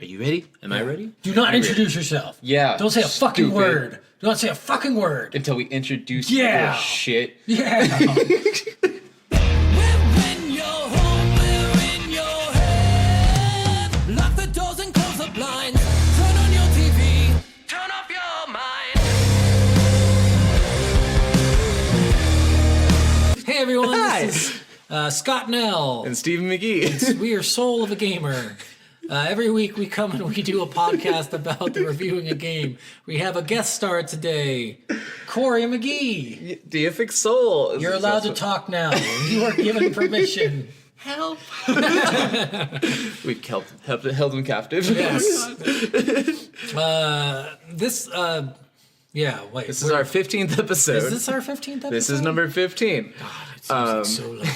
Are you ready? Am I ready? Do not introduce yourself. Yeah. Don't say a fucking stupid. word. Do not say a fucking word. Until we introduce Yeah. your shit. Yeah. Hey everyone, Hi. this is Scott Nell. And Stephen McGee. We are Soul of a Gamer. Every week we come and we do a podcast about reviewing a game. We have a guest star today, Corey McGee. Deific Soul. You're allowed to talk now. You are given permission. Help. We've held him captive. Yes. This is our 15th episode. Is this our 15th episode? This is number 15. God, it seems like so long.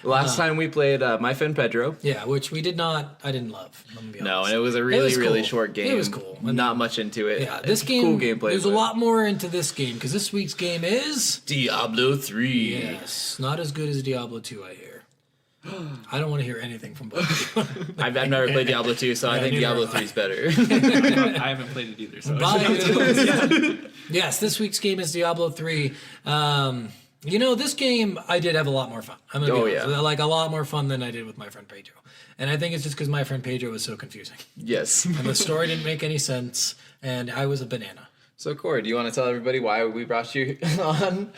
Last time we played My Friend Pedro. Yeah, which I didn't love. I'm gonna be No, honest. and it was a really cool. short game. It was cool. Not much into it. Yeah, this It's game, cool gameplay. there's a lot more into this game, because this week's game is... Diablo 3. Yes, not as good as Diablo 2, I hear. I don't want to hear anything from both of you. I've never played Diablo 2, so I think neither Diablo have I. 3 is better. I haven't played it either. So Yes, this week's game is Diablo 3. This game, I did have a lot more fun. I'm gonna be honest. Like a lot more fun than I did with My Friend Pedro. And I think it's just because My Friend Pedro was so confusing. Yes. And the story didn't make any sense, and I was a banana. So, Corey, do you want to tell everybody why we brought you on?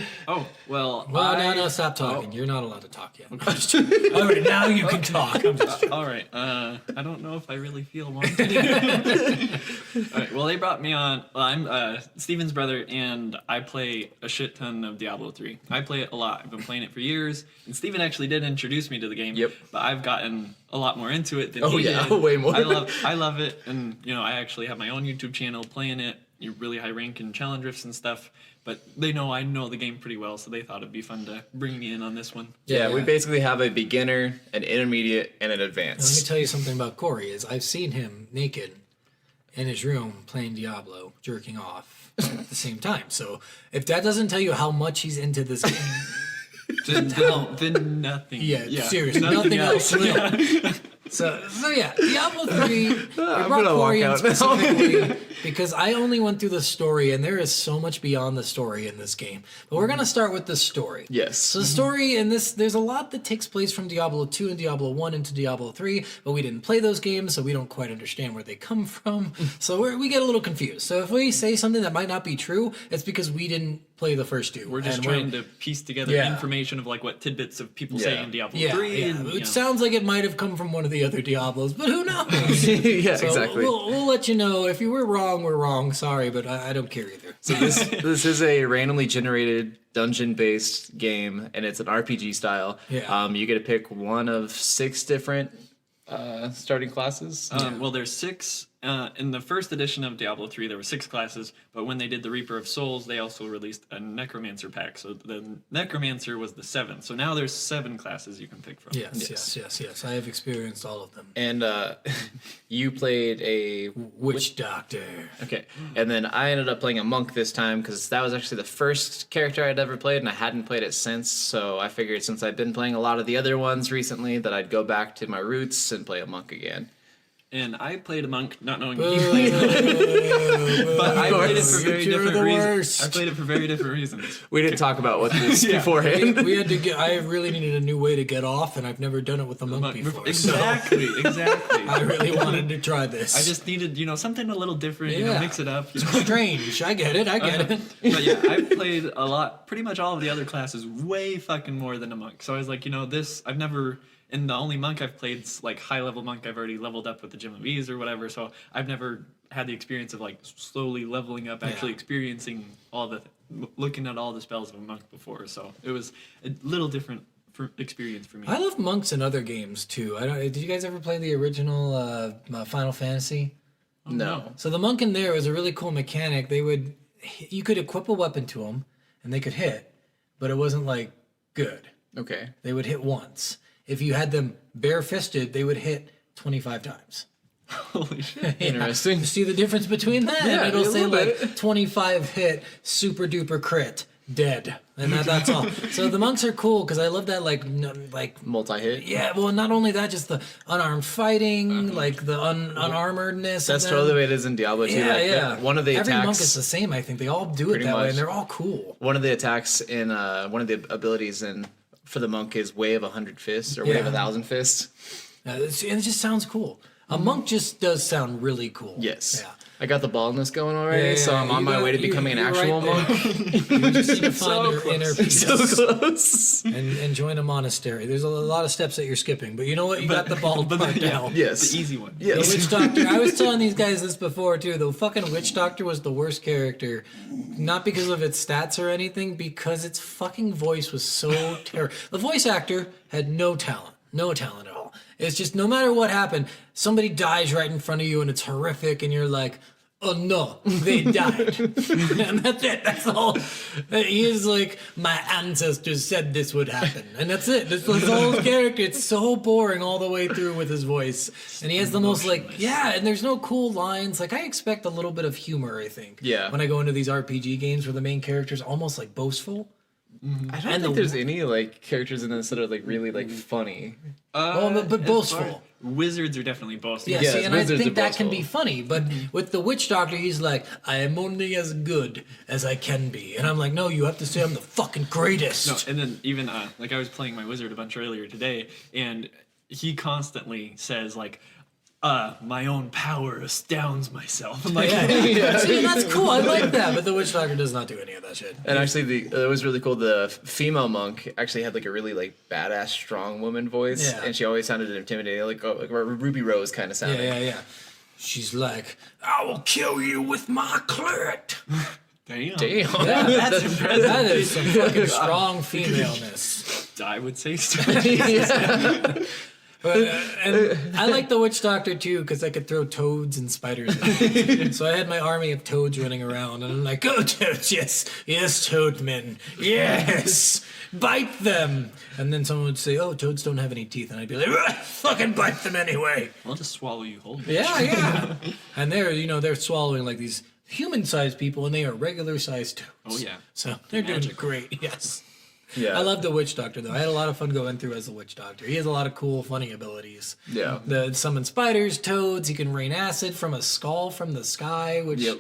well, No, stop talking. You're not allowed to talk yet. Okay. All right, now you can talk. I'm just all right. I don't know if I really feel wanted. All right. Well, they brought me on. Well, I'm Steven's brother, and I play a shit ton of Diablo 3. I play it a lot. I've been playing it for years, and Steven actually did introduce me to the game. Yep. But I've gotten a lot more into it than he did. Way more. I love it, and I actually have my own YouTube channel playing it. You're really high rank in challenge rifts and stuff, but they know I know the game pretty well, so they thought it'd be fun to bring me in on this one. Yeah, we basically have a beginner, an intermediate, and an Let me advanced. tell you something about Corey. Is I've seen him naked in his room playing Diablo, jerking off at the same time. So if that doesn't tell you how much he's into this game, Then nothing. seriously, nothing else will. So yeah, Diablo 3. I brought gonna walk Corey in out now. specifically because I only went through the story, and there is so much beyond the story in this game. But we're gonna start with the story. Yes. So the story in this, there's a lot that takes place from Diablo 2 and Diablo 1 into Diablo 3, but we didn't play those games, so we don't quite understand where they come from. So we get a little confused. So if we say something that might not be true, it's because we didn't play the first two. We're just And trying to piece together information of like what tidbits of people say in Diablo 3. Yeah, which sounds like it might have come from one of the other Diablos, but who knows? Yeah, So exactly. We'll let you know. If you were wrong, we're wrong. Sorry, but I don't care either. So this is a randomly generated dungeon-based game, and it's an RPG style. Yeah. You get to pick one of 6 different starting classes. Well, there's 6. In the first edition of Diablo 3, there were 6 classes, but when they did the Reaper of Souls, they also released a Necromancer pack. So the Necromancer was the 7th. So now there's 7 classes you can pick from. Yes. I have experienced all of them. And you played a Witch Doctor. Okay, and then I ended up playing a monk this time because that was actually the first character I'd ever played, and I hadn't played it since. So I figured since I've been playing a lot of the other ones recently, that I'd go back to my roots and play a monk again. And I played a monk, not knowing he played it. But I played it for very different reasons. I played it for very different reasons. We didn't talk about what this beforehand. We had to get. I really needed a new way to get off, and I've never done it with a monk before. Exactly. I really wanted to try this. I just needed, something a little different, mix it up. Strange. I get it. But yeah, I played a lot, pretty much all of the other classes, way fucking more than a monk. So I was like, I've never, and the only monk I've played is like high level monk. I've already leveled up with the Gem of Ease or whatever. So I've never had the experience of like slowly leveling up, actually experiencing looking at all the spells of a monk before. So it was a little different experience for me. I love monks in other games too. Did you guys ever play the original Final Fantasy? No. So the monk in there was a really cool mechanic. You could equip a weapon to them, and they could hit, but it wasn't like good. Okay. They would hit once. If you had them bare-fisted, they would hit 25 times. Holy shit. Interesting. You see the difference between that? Yeah, It'll a say little like bit. 25 hit, super duper crit, dead, and that's all. So the monks are cool because I love that like Multi-hit. yeah. Well, not only that, just the unarmed fighting, like the unarmoredness. That's of totally them. the way it is in Diablo 2. Yeah, like, yeah. One of the Every attacks. monk is the same. I think they all do it Pretty that way, much. and they're all cool. One of the attacks in one of the abilities in for the monk is Way of 100 Fists or Way of Yeah. 1,000 Fists. And it just sounds cool. A monk just does sound really cool. Yes. Yeah. I got the baldness going already, Yeah, so I'm on my way to becoming an actual monk. You just need to find your inner peace So close. and join a monastery. There's a lot of steps that you're skipping, but you know what? You got the bald part down. Yes. The easy one. The Yes. witch doctor. I was telling these guys this before too. The fucking witch doctor was the worst character, not because of its stats or anything, because its fucking voice was so terrible. The voice actor had no talent at all. It's just no matter what happened, somebody dies right in front of you and it's horrific, and you're like, oh no, they died. And that's it. That's all. He is like, my ancestors said this would happen. And that's it. That's his whole character. It's so boring all the way through with his voice. And he has the most like, yeah, and there's no cool lines. Like, I expect a little bit of humor, I think. Yeah. When I go into these RPG games where the main character's almost like boastful. I don't think there's any like characters in this that are like really like funny. But boastful. Wizards are definitely boastful. Yeah, Yes, see, and I wizards think are that can boastful. be funny, but with the witch doctor, he's like, I am only as good as I can be. And I'm like, no, you have to say I'm the fucking greatest. No, and then even like I was playing my wizard a bunch earlier today, and he constantly says like, my own power astounds myself. I'm like, Yeah. See, that's cool. I like that, but the witch doctor does not do any of that shit. And actually, it was really cool. The female monk actually had like a really like badass, strong woman voice, Yeah. and she always sounded intimidating, like a Ruby Rose kind of sounding. Yeah. She's like, I will kill you with my clit. damn. Damn. Yeah, That's impressive. that is some fucking strong femaleness. I would say so. And I like the witch doctor too because I could throw toads and spiders at it. So I had my army of toads running around, and I'm like, go toads, yes, toadmen, yes, bite them. And then someone would say, oh, toads don't have any teeth, and I'd be like, fucking bite them anyway. I'll just swallow you whole. Yeah. And they're swallowing like these human-sized people, and they are regular-sized toads. Oh, yeah. So they're doing Magic. great. Yes. Yeah. I love the witch doctor though. I had a lot of fun going through as the witch doctor. He has a lot of cool, funny abilities. Yeah. The summon spiders, toads. He can rain acid from a skull from the sky. Which, Yep.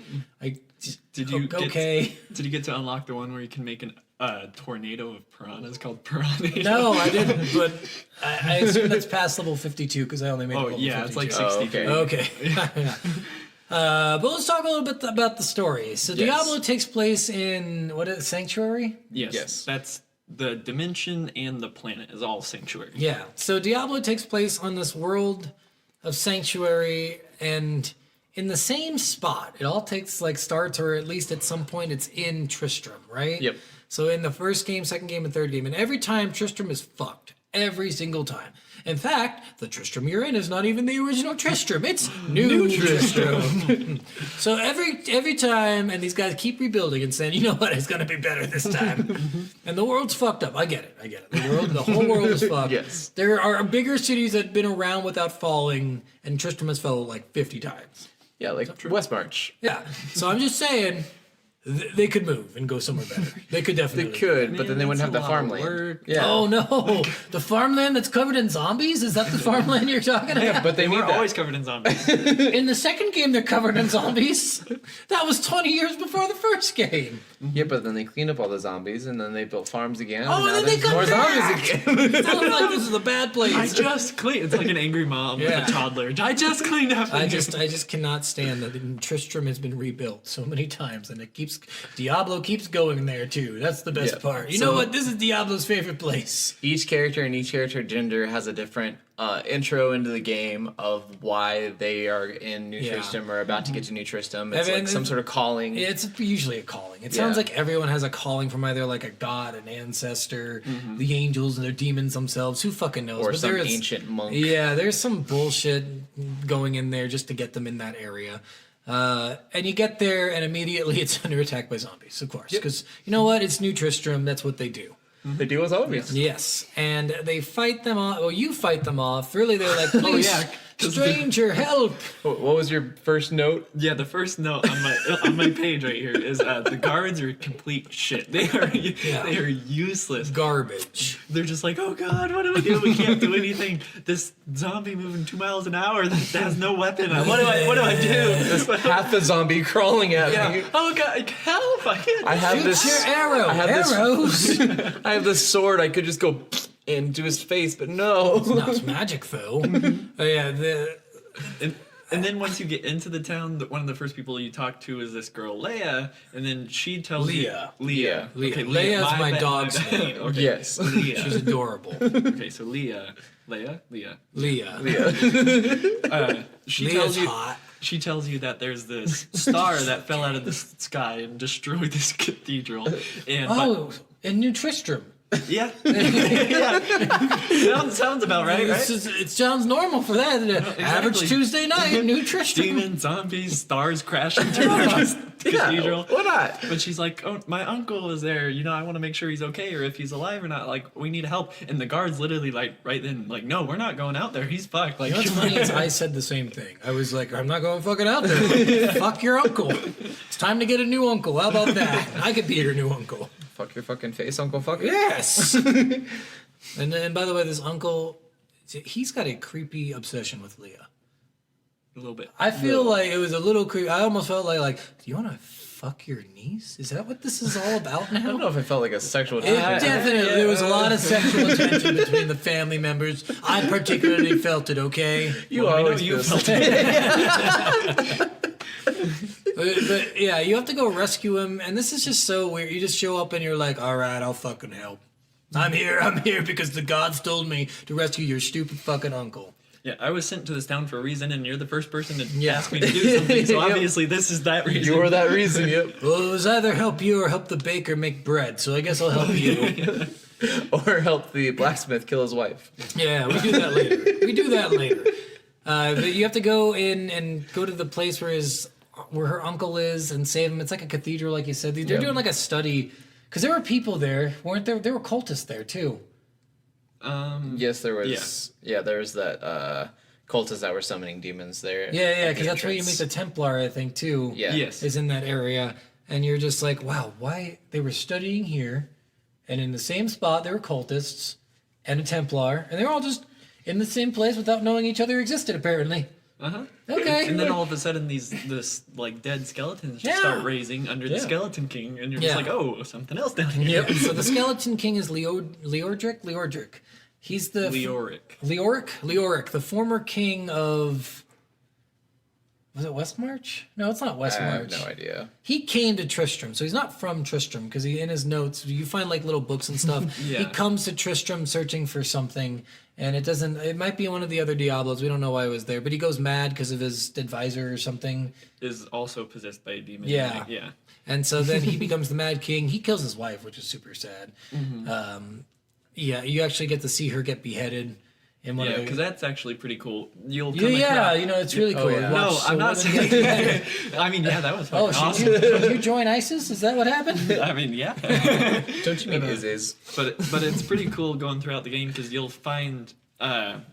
Did you okay? Did you get to unlock the one where you can make a tornado of piranhas called Piranha? No, I didn't. But I assume that's past level 52 because I only made. Oh level yeah, it's 52. like Oh, 63. okay. Okay. But let's talk a little bit about the story. So Yes. Diablo takes place in what is it, Sanctuary? Yes, Yes. that's the dimension and the planet is all sanctuary. Yeah. So Diablo takes place on this world of Sanctuary, and in the same spot. It all starts, or at least at some point it's in Tristram, right? Yep. So in the first game, second game, and third game, and every time Tristram is fucked. Every single time. In fact, the Tristram you're in is not even the original Tristram. It's new Tristram. So every time, and these guys keep rebuilding and saying, you know what, it's gonna be better this time. And the world's fucked up. I get it. The whole world is fucked. Yes. There are bigger cities that have been around without falling, and Tristram has fell like 50 times. Yeah, like West March. Yeah. So I'm just saying, they could move and go somewhere better. They could They definitely. could, but then they Man, wouldn't have the that's a lot of farmland. work. Yeah. Oh no! The farmland that's covered in zombies? Is that the farmland you're talking about? But they They need were that. always covered in zombies. In the second game, they're covered in zombies. That was 20 years before the first game. Yeah, but then they cleaned up all the zombies, and then they built farms again. Oh, and now and then they there's come more back! zombies again. Sounds like this is a bad place. I just cleaned. It's like an angry mom Yeah. with a toddler. I just cleaned up. I just cannot stand that Tristram has been rebuilt so many times, and Diablo keeps going there too. That's the best Yeah. part. You So- know what? This is Diablo's favorite place. Each character and each character gender has a different intro into the game of why they are in New Yeah. Tristram or about to get to New Tristram. It's And like some sort of calling. It's usually a calling. It sounds Yeah. like everyone has a calling from either like a god, an ancestor, the angels, and their demons themselves. Who fucking knows? or But some there is- ancient monk. Yeah, there's some bullshit going in there just to get them in that area. And you get there, and immediately it's under attack by zombies, of course. Because you know what? It's New Tristram. That's what they do. They do as always. Yes. And they fight them off. Well, you fight them off. Really, they're like, Oh please. yeah, Stranger, help! What was your first note? Yeah, the first note on my page right here is the guards are complete shit. They are useless. Garbage. They're just like, oh god, what do we do? We can't do anything. This zombie moving 2 miles an hour that has no weapon. What do I do? Half a zombie crawling at me. Oh god, help! I can't. I have Shoot this your arrow. I have Arrows. I have this sword. I could just go into his face, but no. No, it's magic though. Oh, yeah, And then once you get into the town, one of the first people you talk to is this girl Leah. and then she tells Leah. you Leah. Leah. Okay, Leia's my bad, dog's my bad. name. Okay. Yes. Leah. she's adorable. Okay, so Leah. Leah. She Leah's tells you. hot. She tells you that there's this star that fell out of the sky and destroyed this cathedral. And Oh, and New Tristram. yeah, sounds about right, right? It sounds normal for that. Average Tuesday night, New Tristram. Demons, zombies, stars crashing through the cathedral. Why not? But she's like, oh, my uncle is there. You know, I want to make sure he's okay or if he's alive or not. Like, we need help. And the guards literally, like, right then, like, no, we're not going out there. He's fucked. Like, You know what's funny is I said the same thing. I was like, I'm not going fucking out there. Fuck your uncle. It's time to get a new uncle. How about that? I could be your new uncle. Fuck your fucking face, Uncle Fucker. Yes. And then, by the way, this uncle, he's got a creepy obsession with Leah. a little bit. I feel like it was a little creepy. I almost felt like, do you want to fuck your niece? Is that what this is all about now? I don't know if it felt like a sexual It tension. definitely, there was a lot of sexual tension between the family members. I particularly felt it, okay? You Well, we know always you feel felt it. But yeah, you have to go rescue him, and this is just so weird. You just show up and you're like, all right, I'll fucking help. I'm here because the gods told me to rescue your stupid fucking uncle. Yeah, I was sent to this town for a reason, and you're the first person to Yeah. ask me to do something. So Yep. obviously, this is that reason. You're that reason, yep. Well, it was either help you or help the baker make bread, so I guess I'll help you. Or help the blacksmith kill his wife. Yeah, we do that later. But you have to go in and go to the place where her uncle is and save him. It's like a cathedral, like you said. They're Yeah. doing like a study because there were people there, weren't there? There were cultists there too. Yes, there was. Yeah, there was that cultists that were summoning demons there. Yeah, at because the that's where you meet entrance. the Templar, I think, too. Yeah. Yes. Is in that area, and you're just like, wow, why they were studying here, and in the same spot there were cultists and a Templar, and they were all just in the same place without knowing each other existed, apparently. Uh-huh. Okay. And then all of a sudden, this like dead skeletons just Yeah. start raising under the Yeah. Skeleton King, and you're Yeah. just like, oh, something else down here. Yep. So the Skeleton King is Leordric. He's the Leoric, the former king of. Was it Westmarch? No, it's not I have Westmarch. no idea. He came to Tristram, so he's not from Tristram because in his notes you find like little books and stuff. Yeah. He comes to Tristram searching for something, and it doesn't. It might be one of the other Diablos. We don't know why it was there, but he goes mad because of his advisor or something. Is also possessed by a demon. Yeah. Like, yeah. And so then he becomes the Mad King. He kills his wife, which is super sad. Yeah, you actually get to see her get beheaded in one Yeah, of because the. that's actually pretty cool. You'll come Yeah, across- you know it's really cool. yeah. No, Watch I'm a not woman saying. get- I mean, yeah, that was Oh, fucking awesome. did you join ISIS? Is that what happened? I mean, yeah. Don't you mean is? But it's pretty cool going throughout the game because you'll find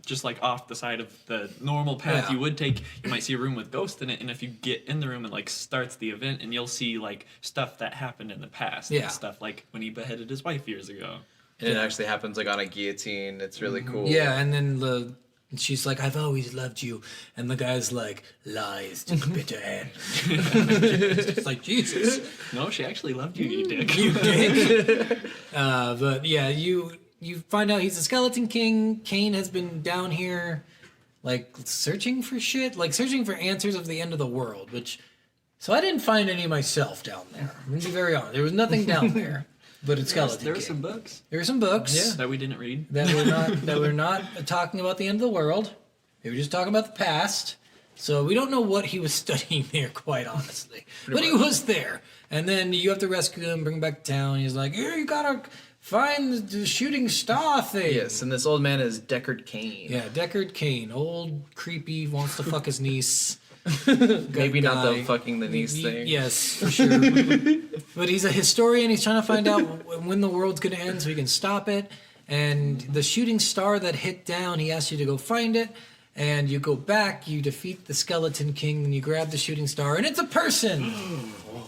just like off the side of the normal path Yeah. you would take, you might see a room with ghosts in it, and if you get in the room, it like starts the event, and you'll see like stuff that happened in the past. Yeah. And stuff like when he beheaded his wife years ago. And it actually happens like on a guillotine. It's really cool. Yeah, and then she's like, "I've always loved you," and the guy's like, "Lies to the bitter end." It's like Jesus. No, she actually loved you, you dick. But yeah, you find out he's the Skeleton King. Cain has been down here, like searching for shit, like searching for answers of the end of the world. So I didn't find any myself down there. I'm gonna be very honest. There was nothing down there, but it's Skeleton There were King. some books There were some books that we didn't read. that were not talking about the end of the world. They were just talking about the past. So we don't know what he was studying there, quite honestly. But he was there. And then you have to rescue him, bring him back to town. He's like, here, you gotta find the shooting star thing. Yes, and this old man is Deckard Cain. Yeah, Deckard Cain, old, creepy, wants to fuck his niece. Maybe not the guy. fucking the niece thing. Yes, for sure. But he's a historian. He's trying to find out when the world's going to end so he can stop it. And the shooting star that hit down, he asks you to go find it. and you go back, you defeat the Skeleton King, and you grab the shooting star, and it's a person.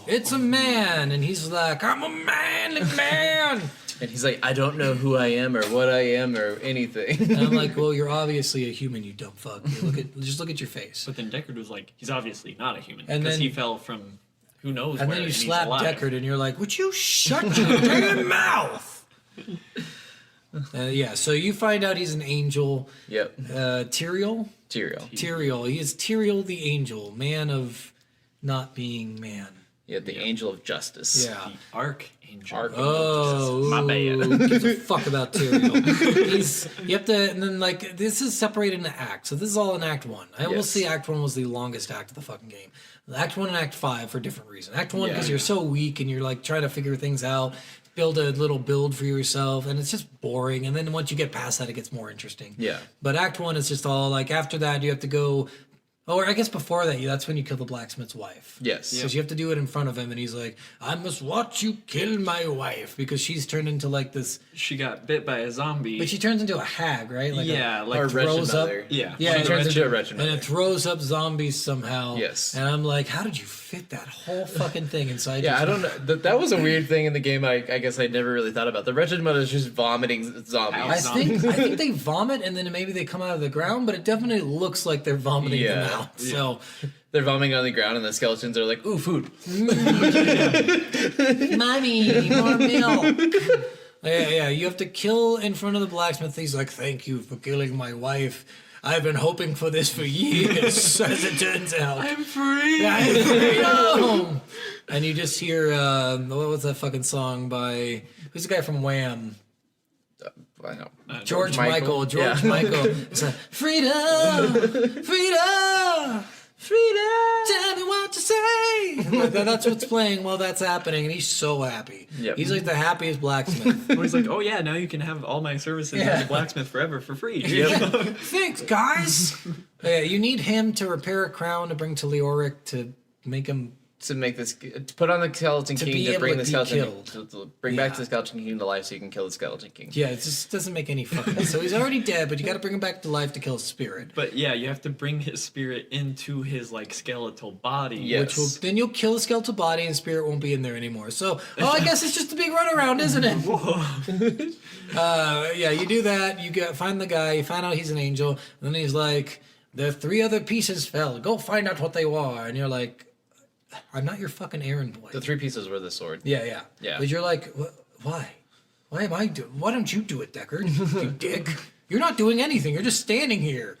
It's a man, and he's like, I'm a manly man. And he's like, I don't know who I am or what I am or anything. And I'm like, well, you're obviously a human, you dumb fuck. Just look at your face. But then Deckard was like, he's obviously not a human And because then- he fell from who knows And where. then you and slap he's alive. Deckard, and you're like, would you shut your damn mouth? Yeah, so you find out he's an angel. Yep. Tyrael? Tyrael. Tyrael. He is Tyrael the angel, man of not being man. Yeah, the angel of justice. Yeah. The Archangel. Oh, My bad. Who gives a fuck about Tyrael? You have to, and then like this is separated into acts. So this is all in Act 1. I will Yes. say Act 1 was the longest act of the fucking game. Act 1 and Act 5 for different reasons. Act 1 because Yeah. you're so weak and you're like trying to figure things out, build a little build for yourself, and it's just boring. And then once you get past that, it gets more interesting. Yeah. But Act 1 is just all like after that you have to go. Or I guess before that, that's when you kill the blacksmith's wife. Yes. Because you have to do it in front of him, and he's like, I must watch you kill my wife. Because she's turned into like this. She got bit by a zombie. But she turns into a hag, right? Like yeah, Or like wretched throws up- mother. yeah, Yeah, one She of the turns into a wretched- wretched and mother. it throws up zombies somehow. Yes. And I'm like, how did you fit that whole fucking thing inside Yeah, your I don't know. That was a weird thing in the game. I guess I never really thought about. The wretched mother is just vomiting zombies. I think they vomit and then maybe they come out of the ground, but it definitely looks like they're vomiting them Yeah. out. So They're vomiting on the ground, and the skeletons are like, "Ooh, food." Mommy, more milk. Yeah, you have to kill in front of the blacksmith. He's like, thank you for killing my wife. I've been hoping for this for years, as it turns out. I'm free. I'm freedom! And you just hear, what was that fucking song by, who's the guy from Wham? I know. George Michael. Yeah. It's like, freedom, freedom, freedom. Tell me what to say. Like, that's what's playing while that's happening, and he's so happy. Yep. He's like the happiest blacksmith. Well, he's like, oh yeah, now you can have all my services as a blacksmith forever for free. Thanks, guys. Yeah, you need him to repair a crown to bring to Leoric to make him. To make this, to put on the Skeleton To be King to able bring to the be Skeleton killed. to bring back the Skeleton King to life, so you can kill the Skeleton King. Yeah, it just doesn't make any fucking sense. So he's already dead, but you got to bring him back to life to kill his spirit. But yeah, you have to bring his spirit into his like skeletal body. Yeah. Which will then you'll kill the skeletal body and spirit won't be in there anymore. So, I guess it's just a big runaround, isn't it? Yeah, you do that. You find the guy. You find out he's an angel, and then he's like, "The 3 other pieces fell. Go find out what they were." And you're like, "I'm not your fucking errand boy." The 3 pieces were the sword. Yeah. Yeah. But you're like, why? Why am I doing? Why don't you do it, Deckard? You dick. You're not doing anything. You're just standing here.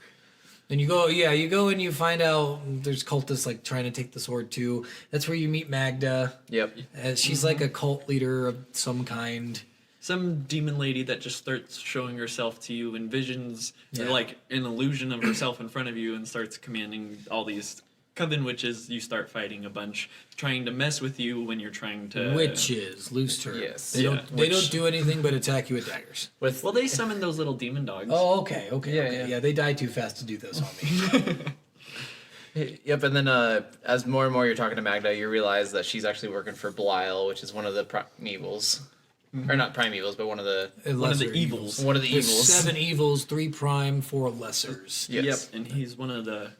And you go and you find out there's cultists like trying to take the sword too. That's where you meet Magda. Yep. She's like a cult leader of some kind. Some demon lady that just starts showing herself to you in visions, Yeah. like an illusion of herself in front of you, and starts commanding all these coven witches. You start fighting a bunch, trying to mess with you when you're trying to. Witches, loose term. Yes. They Yeah, don't. They which- don't do anything but attack you with daggers. With Well, they summon those little demon dogs. Oh, okay. Yeah. They die too fast to do those on me. Yep, and then as more and more you're talking to Magda, you realize that she's actually working for Belial, which is one of the primevals. Or not primevals, but one of the One of the Lesser evils. one of the There's evils. 7 evils, 3 prime, 4 lessers. Yes. Yep, and he's one of the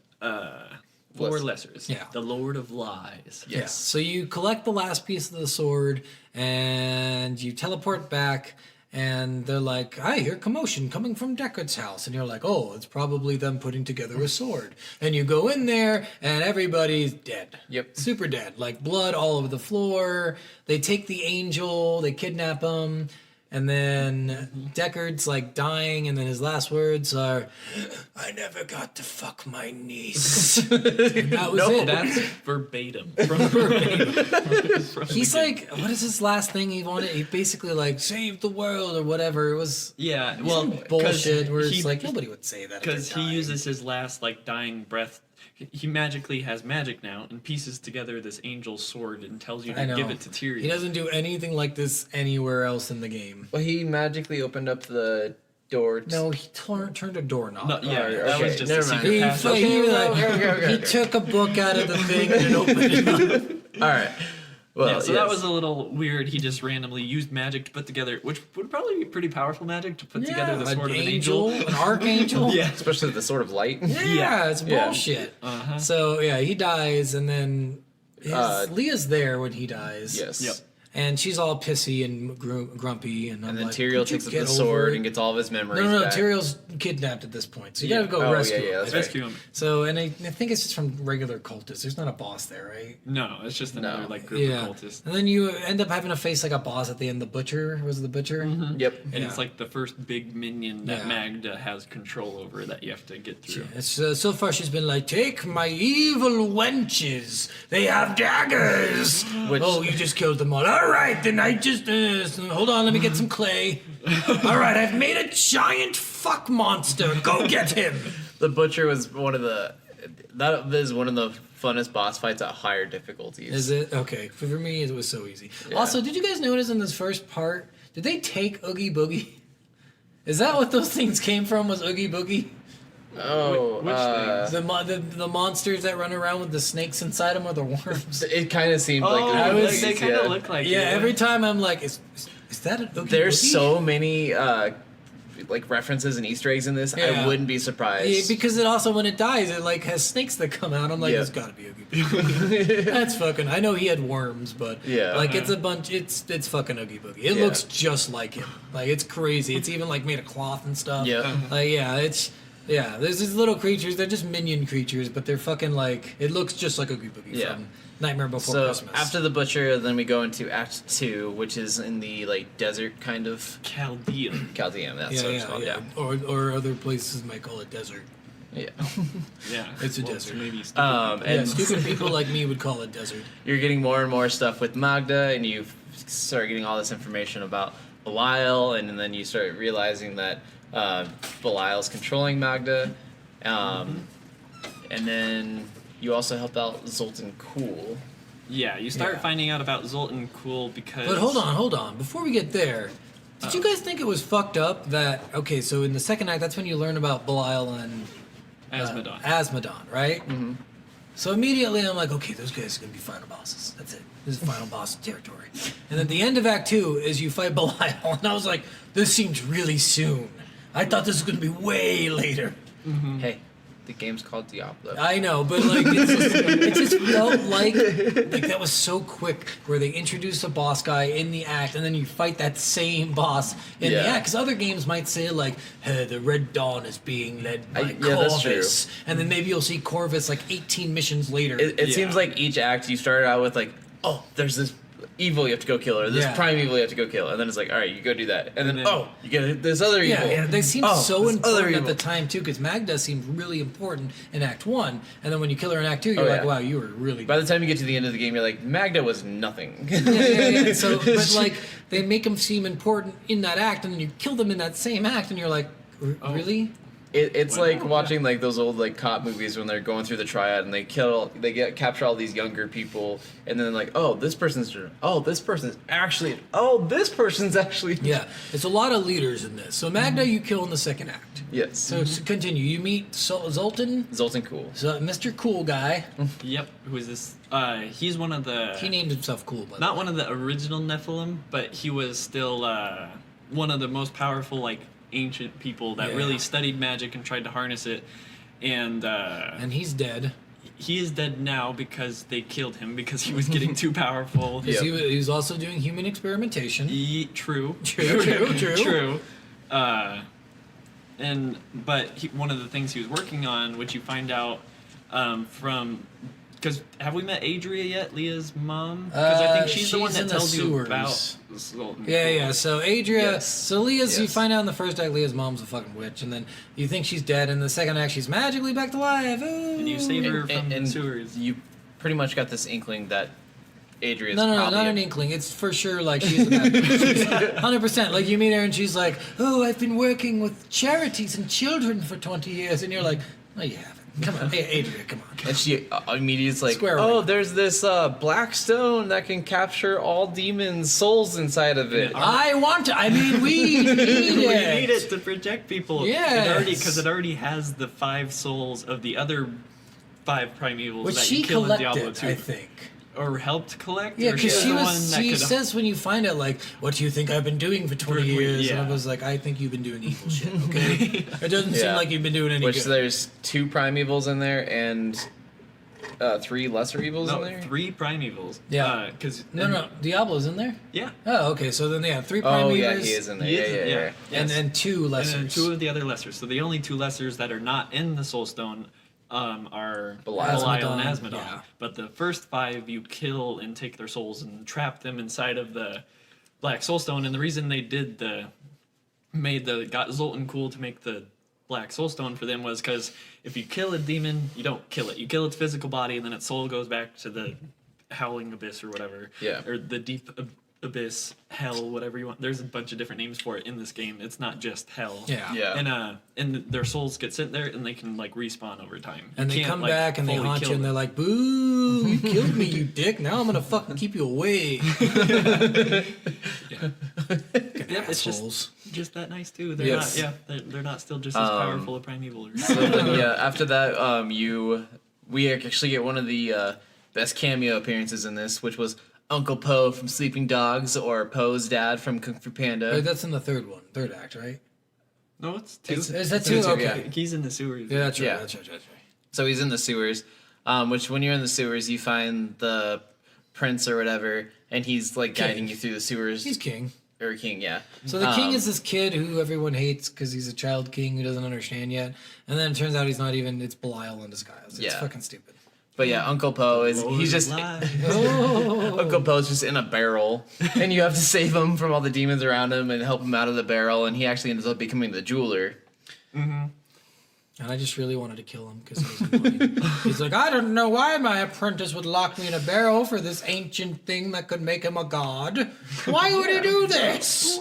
four Less- lessers. Yeah. The Lord of Lies. Yeah. Yes. So you collect the last piece of the sword and you teleport back, and they're like, I hear commotion coming from Deckard's house. And you're like, oh, it's probably them putting together a sword. And you go in there and everybody's dead. Yep. Super dead. Like blood all over the floor. They take the angel, they kidnap him. And then Deckard's like dying, and then his last words are, I never got to fuck my niece. And that was it. That's verbatim. From He's the game. like, what is his last thing he wanted? He basically like saved the world or whatever. It was Yeah, well, bullshit where it's he- like nobody would say that. because he uses his last like dying breath. He magically has magic now and pieces together this angel's sword and tells you I to know. give it to Tyrion. He doesn't do anything like this anywhere else in the game. Well, he magically opened up the door. No, he turned a doorknob. No, yeah, Alright, that was okay, just never a mind. secret He, passage. he, like, okay. he took a book out of the thing and opened it up. All right. Well, yeah, so that yes. was a little weird. He just randomly used magic to put together, which would probably be pretty powerful magic to put together the sword of an angel. an archangel. Yeah. Especially the Sword of Light. Yeah, it's Yeah. bullshit. Uh-huh. So yeah, he dies, and then Leah's there when he dies. Yes. Yep. And she's all pissy and grumpy, and I'm And then like, Tyrael "Could you takes up get the over sword it?" and gets all of his memories No, back. Tyrael's kidnapped at this point, so you Yeah. gotta go Oh, rescue yeah, him. that's I right. Rescue him. So, and I think it's just from regular cultists. There's not a boss there, right? No, it's just another No. like group Yeah. of cultists. And then you end up having to face like a boss at the end. The Butcher was it the Butcher. Yep. And Yeah. it's like the first big minion that Yeah. Magda has control over that you have to get through. It's, so far she's been like, take my evil wenches. They have daggers. Which- Oh, you just killed them all. All right, then I just hold on. Let me get some clay. All right, I've made a giant fuck monster. Go get him. The Butcher was one of the. That is one of the funnest boss fights at higher difficulties. Is it okay? For me, it was so easy. Yeah. Also, did you guys notice in this first part? Did they take Oogie Boogie? Is that what those things came from? Was Oogie Boogie? Oh, Which The monsters that run around with the snakes inside them or the worms? it kind of seemed like Oh, I was- they kind of look like Yeah, it. every time I'm like, is that an Oogie There's Boogie? so many like references and Easter eggs in this. Yeah. I wouldn't be surprised. Yeah, because it also when it dies, it like has snakes that come out. I'm like, Yeah. it's gotta be Oogie Boogie. That's fucking. I know he had worms, but Yeah. like it's a bunch. It's fucking Oogie Boogie. It Yeah. looks just like him. Like it's crazy. It's even like made of cloth and stuff. Yeah. Like yeah, it's. Yeah, there's these little creatures. They're just minion creatures, but they're fucking like. It looks just like Oogie Boogie Yeah. from Nightmare Before So Christmas. after the Butcher, then we go into Act 2, which is in the like desert kind of Chaldean. Chaldean. That's yeah, what it's yeah, called. yeah, or other places might call it desert. Yeah. Yeah, It's a desert. Maybe stupid. And Yeah, stupid people like me would call it desert. you're getting more and more stuff with Magda, and you start getting all this information about Belial, and then you start realizing that Belial's controlling Magda, and then you also help out Zoltan Cool. Yeah, you start Yeah. finding out about Zoltan Cool because. But hold on. Before we get there, did you guys think it was fucked up that okay? So in the second act, that's when you learn about Belial and Asmodon, right? Mm-hmm. So immediately I'm like, okay, those guys are gonna be final bosses. That's it. This is final boss territory. And then the end of Act 2 is you fight Belial, and I was like, this seems really soon. I thought this was gonna be way later. Hey, the game's called Diablo. I know, but like it just felt like that was so quick. Where they introduce a boss guy in the act, and then you fight that same boss in the Yeah. act. Because other games might say like, hey, "The Red Dawn is being led by Yeah, that's Corvus," and then maybe you'll see Corvus like 18 missions later. It Yeah. seems like each act you start out with like, oh, there's this evil you have to go kill, or this Yeah. prime evil you have to go kill, and then it's like, all right, you go do that, and then And then- oh, you get this other yeah, evil. yeah, they seem Oh, so this other important at the evil. time too, because Magda seemed really important in Act 1, and then when you kill her in Act 2, you're Oh, like, yeah. wow, you were really. By the time you get to the end of the game, you're like, Magda was nothing. yeah. So, but like they make them seem important in that act, and then you kill them in that same act, and you're like, really? It's Wow. like watching like those old like cop movies when they're going through the triad and they capture all these younger people, and then like, oh, this person's actually Yeah, it's a lot of leaders in this. So Magda, you kill in the second act. yes. So continue. You meet Zoltan, Zoltan Cool. so Mr. Cool Guy. Yep. Who is this? He's one of the. He named himself Cool, by the Not way. one of the original Nephilim, but he was still one of the most powerful, like, ancient people that Yeah. really studied magic and tried to harness it. And And he's dead. he is dead now because they killed him because he was getting too powerful. 'Cause he was also doing human experimentation. True. True. True. One of the things he was working on, which you find out from. Because have we met Adria yet, Leah's mom? Because I think she's the one she's that in the tells you sewers. about Zoltan. Yeah. So Adria, Yes. so Leah's, you Yes. find out in the first act, Leah's mom's a fucking witch, and then you think she's dead. In the second act, she's magically back to life. And you save her from And sewers. you pretty much got this inkling that Adria's No, probably not an inkling. It's for sure like she's the bad bitch. 100%. Like you meet her and she's like, "Oh, I've been working with charities and children for 20 years," and you're like, "No, you haven't. Come on, hey, Adria, come on." And she immediately is like, Square oh, away. there's this black stone that can capture all demons' souls inside of it. I want to. I mean, we need it. We need it to project people. Yes. Because it already has the 5 souls of the other 5 primevals Which that she you kill in Diablo collected, 2. I think. or helped collect. Yeah, or she's because the one that she could- says when you find it, like, what do you think I've been doing for 20 years? And I yeah. was like, I think you've been doing evil shit, okay? It doesn't seem Yeah. like you've been doing any Which good. there's 2 primevals in there and 3 lesser evils in No, there. 3 primevals. Yeah. Because No, Diablo's in there? Yeah. Oh, okay, so then they have 3 primevals. Oh yeah, he is in there. He Yeah, is- yeah, yeah. And yes. then 2 lessers. And then 2 of the other lessers. So the only 2 lessers that are not in the Soul Stone are Belial. Belial and Asmodon, Asmodon. yeah. But the first 5 you kill and take their souls and trap them inside of the Black Soul Stone. And the reason they got Zoltan cool to make the Black Soul Stone for them was because if you kill a demon, you don't kill it. You kill its physical body, and then its soul goes back to the Howling Abyss or whatever. Yeah. Or the Deep Abyss, Hell, whatever you want. There's a bunch of different names for it in this game. It's not just Hell. Yeah. Yeah. And their souls get sent there, and they can like respawn over time. And You they can't, come like, back and they fully haunt you kill and they're them. like, boo, you killed me, you dick. Now I'm going to fucking keep you away. Yep, it's Assholes. just that nice too. They're Yes. not. Yeah, they're not still just as powerful as Primeval. So then, yeah, after that, we actually get one of the best cameo appearances in this, which was Uncle Po from Sleeping Dogs, or Po's dad from Kung Fu Panda. Wait, that's in the third act, right? No, it's 2. Is that It's 2? two, Okay. yeah. He's in the sewers. Yeah, that's right. Yeah. That's right. So he's in the sewers, which when you're in the sewers, you find the prince or whatever, and he's like guiding you through the sewers. He's king. Or king, yeah. So the king is this kid who everyone hates because he's a child king who doesn't understand yet. And then it turns out he's not even, it's Belial in disguise. It's Yeah. fucking stupid. But yeah, Uncle Po is Lord he's just alive. Uncle Po's just in a barrel, and you have to save him from all the demons around him and help him out of the barrel, and he actually ends up becoming the jeweler. And I just really wanted to kill him because he was annoying. He's like, I don't know why my apprentice would lock me in a barrel for this ancient thing that could make him a god. Why would he do this?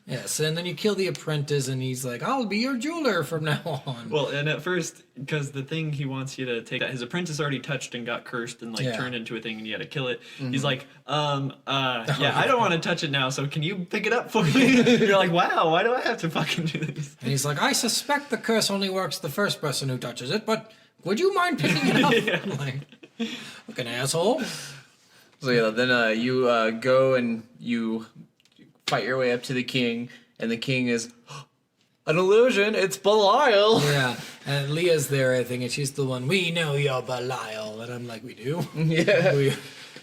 Yes, and then you kill the apprentice, and he's like, I'll be your jeweler from now on. Well, and at first, because the thing he wants you to take, that his apprentice already touched and got cursed and like Yeah. turned into a thing, and you had to kill it. He's like, yeah, I don't want to touch it now, so can you pick it up for me? You're like, wow, why do I have to fucking do this? And he's like, I suspect the curse only works the first person who touches it, but would you mind picking it up? Yeah. I'm like, fucking asshole. So yeah, then you go and you fight your way up to the king, and the king is an illusion. It's Belial. Yeah, and Leah's there, I think, and she's the one, we know you're Belial. And I'm like, we do? Yeah.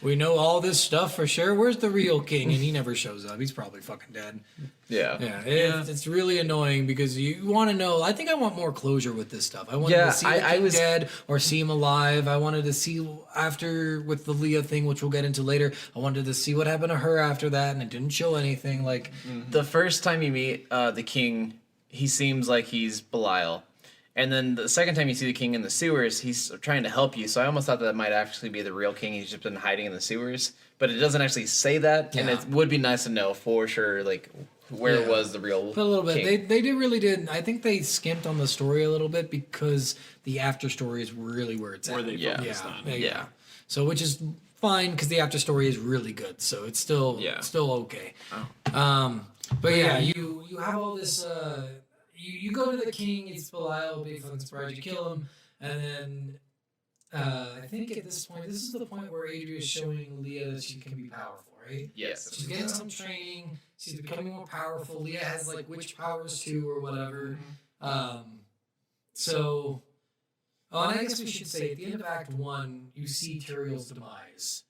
We know all this stuff for sure. Where's the real king? And he never shows up. He's probably fucking dead. Yeah. Yeah, it's really annoying because you want to know. I think I want more closure with this stuff. I wanted to see the king dead or see him alive. I wanted to see after with the Leah thing, which we'll get into later. I wanted to see what happened to her after that, and it didn't show anything. Like The first time you meet the king, he seems like he's Belial. And then the second time you see the king in the sewers, he's trying to help you. So I almost thought that might actually be the real king. He's just been hiding in the sewers. But it doesn't actually say that. And Yeah. it would be nice to know for sure, like, where Yeah. was the real a little bit. king. They really did. I think they skimped on the story a little bit because the after story is really where it's Where at. they Yeah. focused on. Yeah. So which is fine because the after story is really good. So it's still Yeah. still okay. But yeah, you have all this. You go to the king. It's Belial. Big fucking surprise. You kill him, and then I think at this point, this is the point where Adria is showing Leah that she can be powerful, right? Yes. She's getting some training. She's becoming more powerful. Leah has like witch powers too, or whatever. So, oh, and I guess we should say at the end of Act 1, you see Tyrael's demise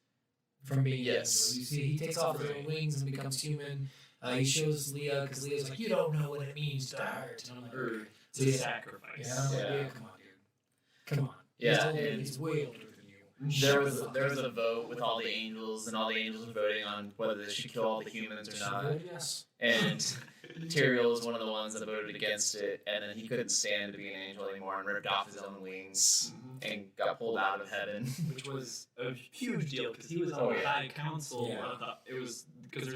from being Yes. Angela. You see he takes off his own wings and becomes human. He shows Leah because Leah's like, you don't know what it means to hurt. And I'm like, It's a sacrifice. yeah, I'm like, Yeah. yeah, come on, dude. Come on. Yeah, He's older, and- he's way older than you. There was a vote with all the angels, and all the angels were voting on whether they should kill all the humans or not. Yes. And Tyrael was one of the ones that voted against it, and then he couldn't stand to be an angel anymore and ripped off his own wings and got pulled out of heaven. Which was a huge deal because he was on Oh, the yeah. High Council. Yeah. Of the, it was because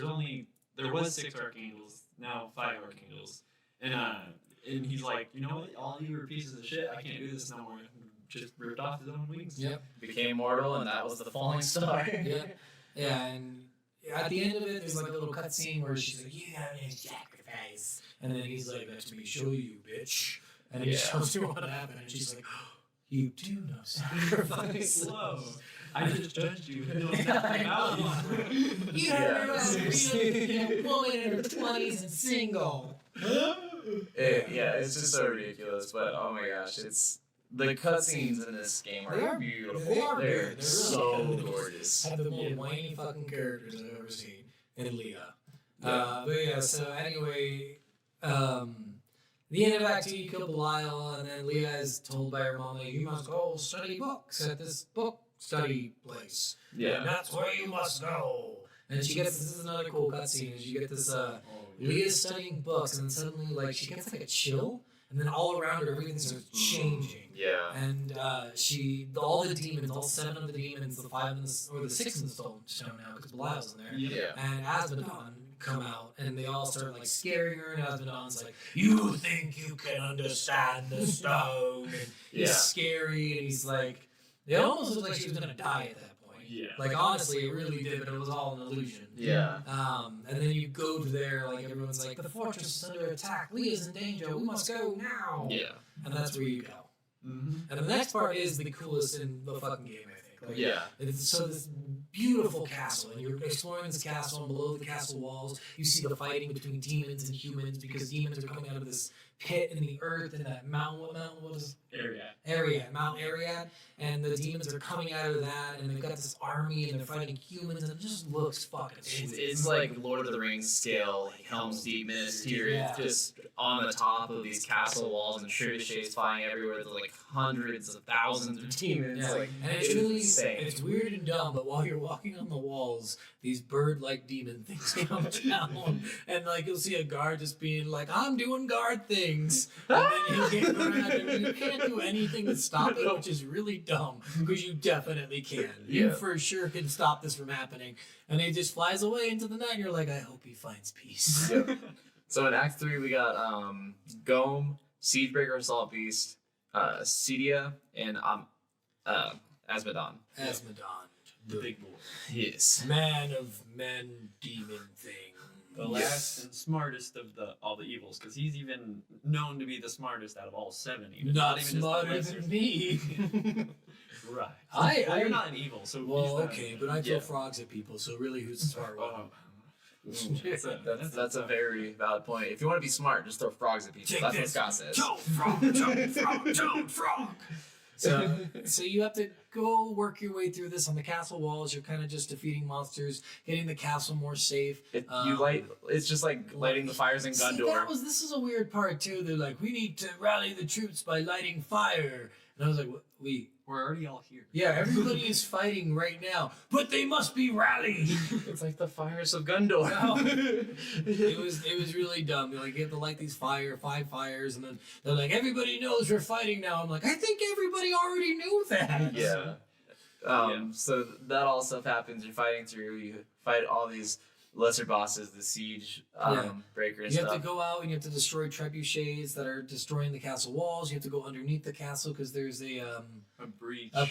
there was 6 archangels, now 5 archangels, and he's like, you know what, all you are pieces of shit. I can't do this no more. Just ripped off his own wings. Yep. Became mortal, and that was the falling star. Yeah. Yeah, and at the end of it, there's like a little cutscene where she's like, you have no sacrifice. And then he's like, let me show you, bitch. And he Yeah. shows her what happened, and she's like, you do know sacrifice. Slow. I just judged you. You know nothing about it. You heard a woman in her 20s and single. It's just so ridiculous. But oh my gosh, it's the cutscenes in this game are beautiful. They're so gorgeous. Have the most whiny fucking characters I've ever seen in Leah. But yeah, so anyway, the end of Act 2, you kill Belial, and then Leah is told by her mom, you must go study books at this book study place. Yeah. And that's where you must go. And she gets, this is another cool cutscene, is you get this, Leah's studying books, and then suddenly, like, she gets, like, a chill, and then all around her, everything starts changing. Yeah. And all the demons, all 7 of the demons, the 5 and the 6 in the stone now, because Belial's in there. Yeah. And Asmodon come out, and they all start like scaring her, and Asmodon's like, you think you can understand the stone? And he's scary, and he's like, it almost looked like she was gonna die at that point. Yeah. Like honestly, it really did, but it was all an illusion. Yeah. And then you go to there, like everyone's like, the fortress is under attack, Leah's in danger, we must go now. Yeah. And that's where you go. And the next part is the coolest in the fucking game, I think. Like, Yeah. So this beautiful castle, and you're exploring this castle, and below the castle walls, you see the fighting between demons and humans, because demons are coming out of this pit in the earth in that mountain. What mountain was Mount Ariad, and the demons are coming out of that, and they've got this army, and they're fighting humans, and it just looks fucking sweet. It's like Lord of the Rings scale, like Helm's Deep, Minas Tirith, just on the top of these castle walls and trebuchets flying everywhere. There's like hundreds of thousands of demons. Yeah. Like, and it's really insane. it's weird and dumb, but while you're walking on the walls, these bird-like demon things come down, and like you'll see a guard just being like, "I'm doing guard things," and then he'll get around, and you can't do anything to stop it, which is really dumb because you definitely can. You for sure can stop this from happening, and he just flies away into the night. And you're like, I hope he finds peace. Yep. So in Act 3, we got Gome, Siegebreaker Assault Beast, Cedia, and Asmodon. Asmodon, The big boy. Yes. man of men, demon thing. The last and smartest of all the evils, because he's even known to be the smartest out of all 7. Even Not even smarter just the than me. Right. You're not an evil, so Well, he's okay, but I throw frogs at people, so really, who's the smart one? That's a very valid point. If you want to be smart, just throw frogs at people. Take That's this. what Scott says. Toad frog, toad frog. So you have to go work your way through this on the castle walls. You're kind of just defeating monsters, getting the castle more safe. It's just like lighting the fires in Gondor. This is a weird part too. They're like, we need to rally the troops by lighting fire. And I was like, we're already all here. Yeah, everybody is fighting right now, but they must be rallied. It's like the fires of Gondor. It was really dumb. Like, you have to light these 5 fires, and then they're like, everybody knows we're fighting now. I'm like, I think everybody already knew that. Yeah. So that all stuff happens. You're fighting through. You fight all these lesser bosses, the siege breaker and stuff. You have to go out and you have to destroy trebuchets that are destroying the castle walls. You have to go underneath the castle because there's a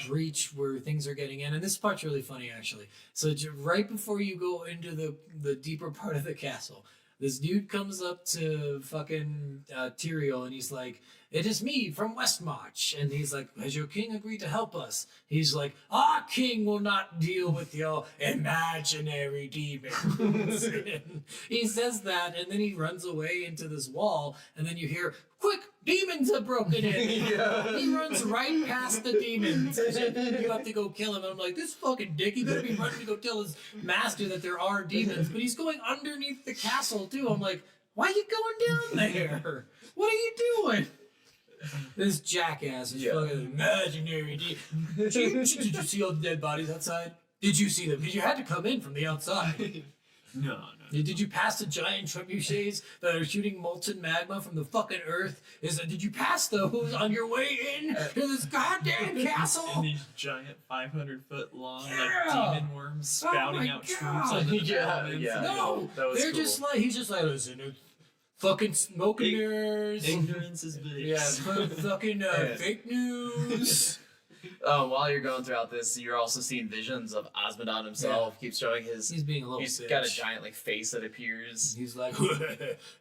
breach where things are getting in. And this part's really funny, actually. So right before you go into the deeper part of the castle, this dude comes up to fucking Tyrael, and he's like, "It is me from Westmarch." And he's like, "Has your king agreed to help us?" He's like, "Our king will not deal with your imaginary demons." He says that, and then he runs away into this wall, and then you hear, "Quick, demons have broken in." He runs right past the demons. You have to go kill him. And I'm like, this fucking dick, he better be running to go tell his master that there are demons. But he's going underneath the castle, too. I'm like, why are you going down there? What are you doing? This jackass is fucking imaginary demons. Did you see all the dead bodies outside? Did you see them? Because you had to come in from the outside. No. Did you pass the giant trebuchets that are shooting molten magma from the fucking earth? Did you pass those on your way in to this goddamn castle? And these giant 500-foot long like demon worms spouting out troops on the developments. No, they're cool. Just like, he's just like, listen, it's fucking smoke and mirrors. Ignorance is bliss. Yeah, fucking fake news. While you're going throughout this, you're also seeing visions of Osmodon himself. Keeps showing his. He's being a little He's bitch. got a giant like face that appears. He's like,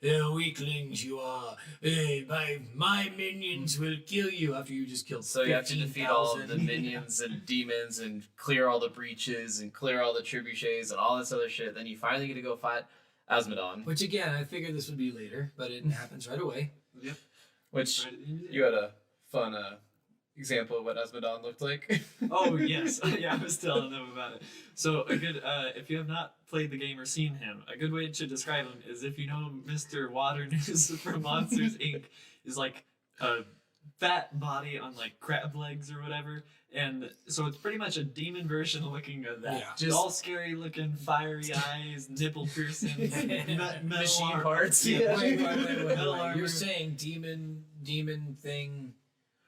weaklings you are. My minions will kill you after you just killed. So you have to defeat all of the 15,000. minions and demons and clear all the breaches and clear all the trebuchets and all this other shit. Then you finally get to go fight Osmodon. Which again, I figured this would be later, but it happens right away. Yep. Which Right at the end of the you had a fun example of what Osmodon looked like. Oh yes, yeah, I was telling them about it. So a good, if you have not played the game or seen him, a good way to describe him is if you know Mr. Water News from Monsters Inc. is like a fat body on like crab legs or whatever, and so it's pretty much a demon version looking of that. Yeah. Just all scary looking, fiery eyes, nipple piercings, metal Machine armor. parts. Yeah. Wait. Metal armor. You're saying demon thing.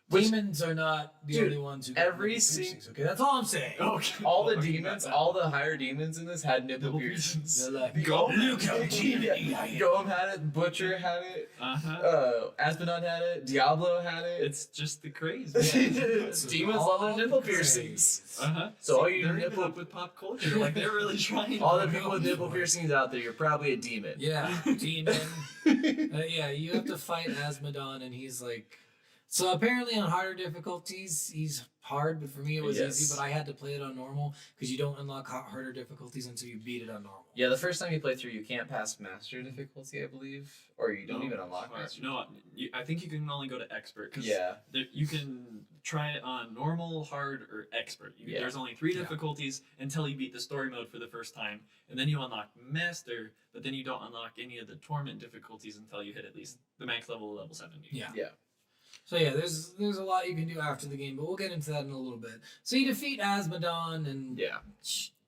Which- Demons are not the Dude, only ones who every get sing- piercings, okay, that's all I'm saying. Okay. All the Okay, demons, that- all the higher demons in this had nipple Nipple piercings. They're like, Go. look how demon I am. Golem had it, Butcher had it, Uh-huh. Asmodon had it, Diablo had it. It's just the craze. Demons love their nipple craze. piercings. Uh-huh. So all you they're even nipple- up with pop culture. Like they're really trying. All the to people with go nipple for it. piercings out there, you're probably a demon. Yeah, demon. Yeah, you have to fight Asmodon, and he's like. So apparently on harder difficulties, he's hard, but for me it was Yes. easy. But I had to play it on normal because you don't unlock harder difficulties until you beat it on normal. Yeah, the first time you play through, you can't pass master difficulty, I believe, or you don't even unlock master. No, I think you can only go to expert. Cause Yeah. you can try it on normal, hard, or expert. Yeah. There's only 3 Yeah. difficulties until you beat the story mode for the first time, and then you unlock master. But then you don't unlock any of the torment difficulties until you hit at least the max level of level 70. Yeah. Yeah. So yeah, there's a lot you can do after the game, but we'll get into that in a little bit. So you defeat Asmodon, and Yeah.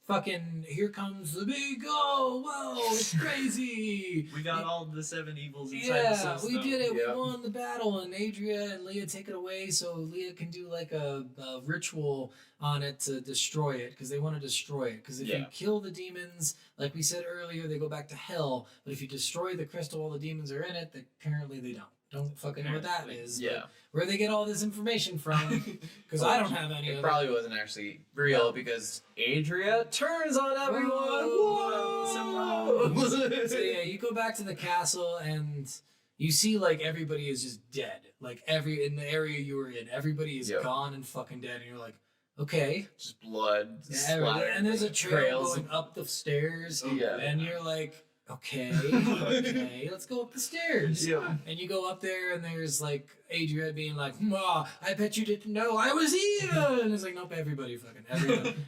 fucking here comes the big whoa, it's crazy. We got all the 7 evils inside the Yeah, Soul we Stone. did it. Yeah. We won the battle, and Adria and Leah take it away so Leah can do like a ritual on it to destroy it because they want to destroy it. Because if you Yeah. kill the demons, like we said earlier, they go back to hell. But if you destroy the crystal while the demons are in it, apparently they don't. Don't fucking know what that Apparently. is. Yeah. but where they get all this information from, because I don't have any It of probably wasn't actually real No. because Adria turns on everyone. Whoa. Whoa. So yeah, you go back to the castle and you see like everybody is just dead. Like in the area you were in, everybody is Yep. gone and fucking dead, and you're like, okay. Just blood. Yeah, splattering, and there's a trail trails. going up the stairs, Yeah. and you're like, okay, let's go up the stairs. Yeah. And you go up there, and there's like Adria being like, I bet you didn't know I was here. And it's like, nope, everybody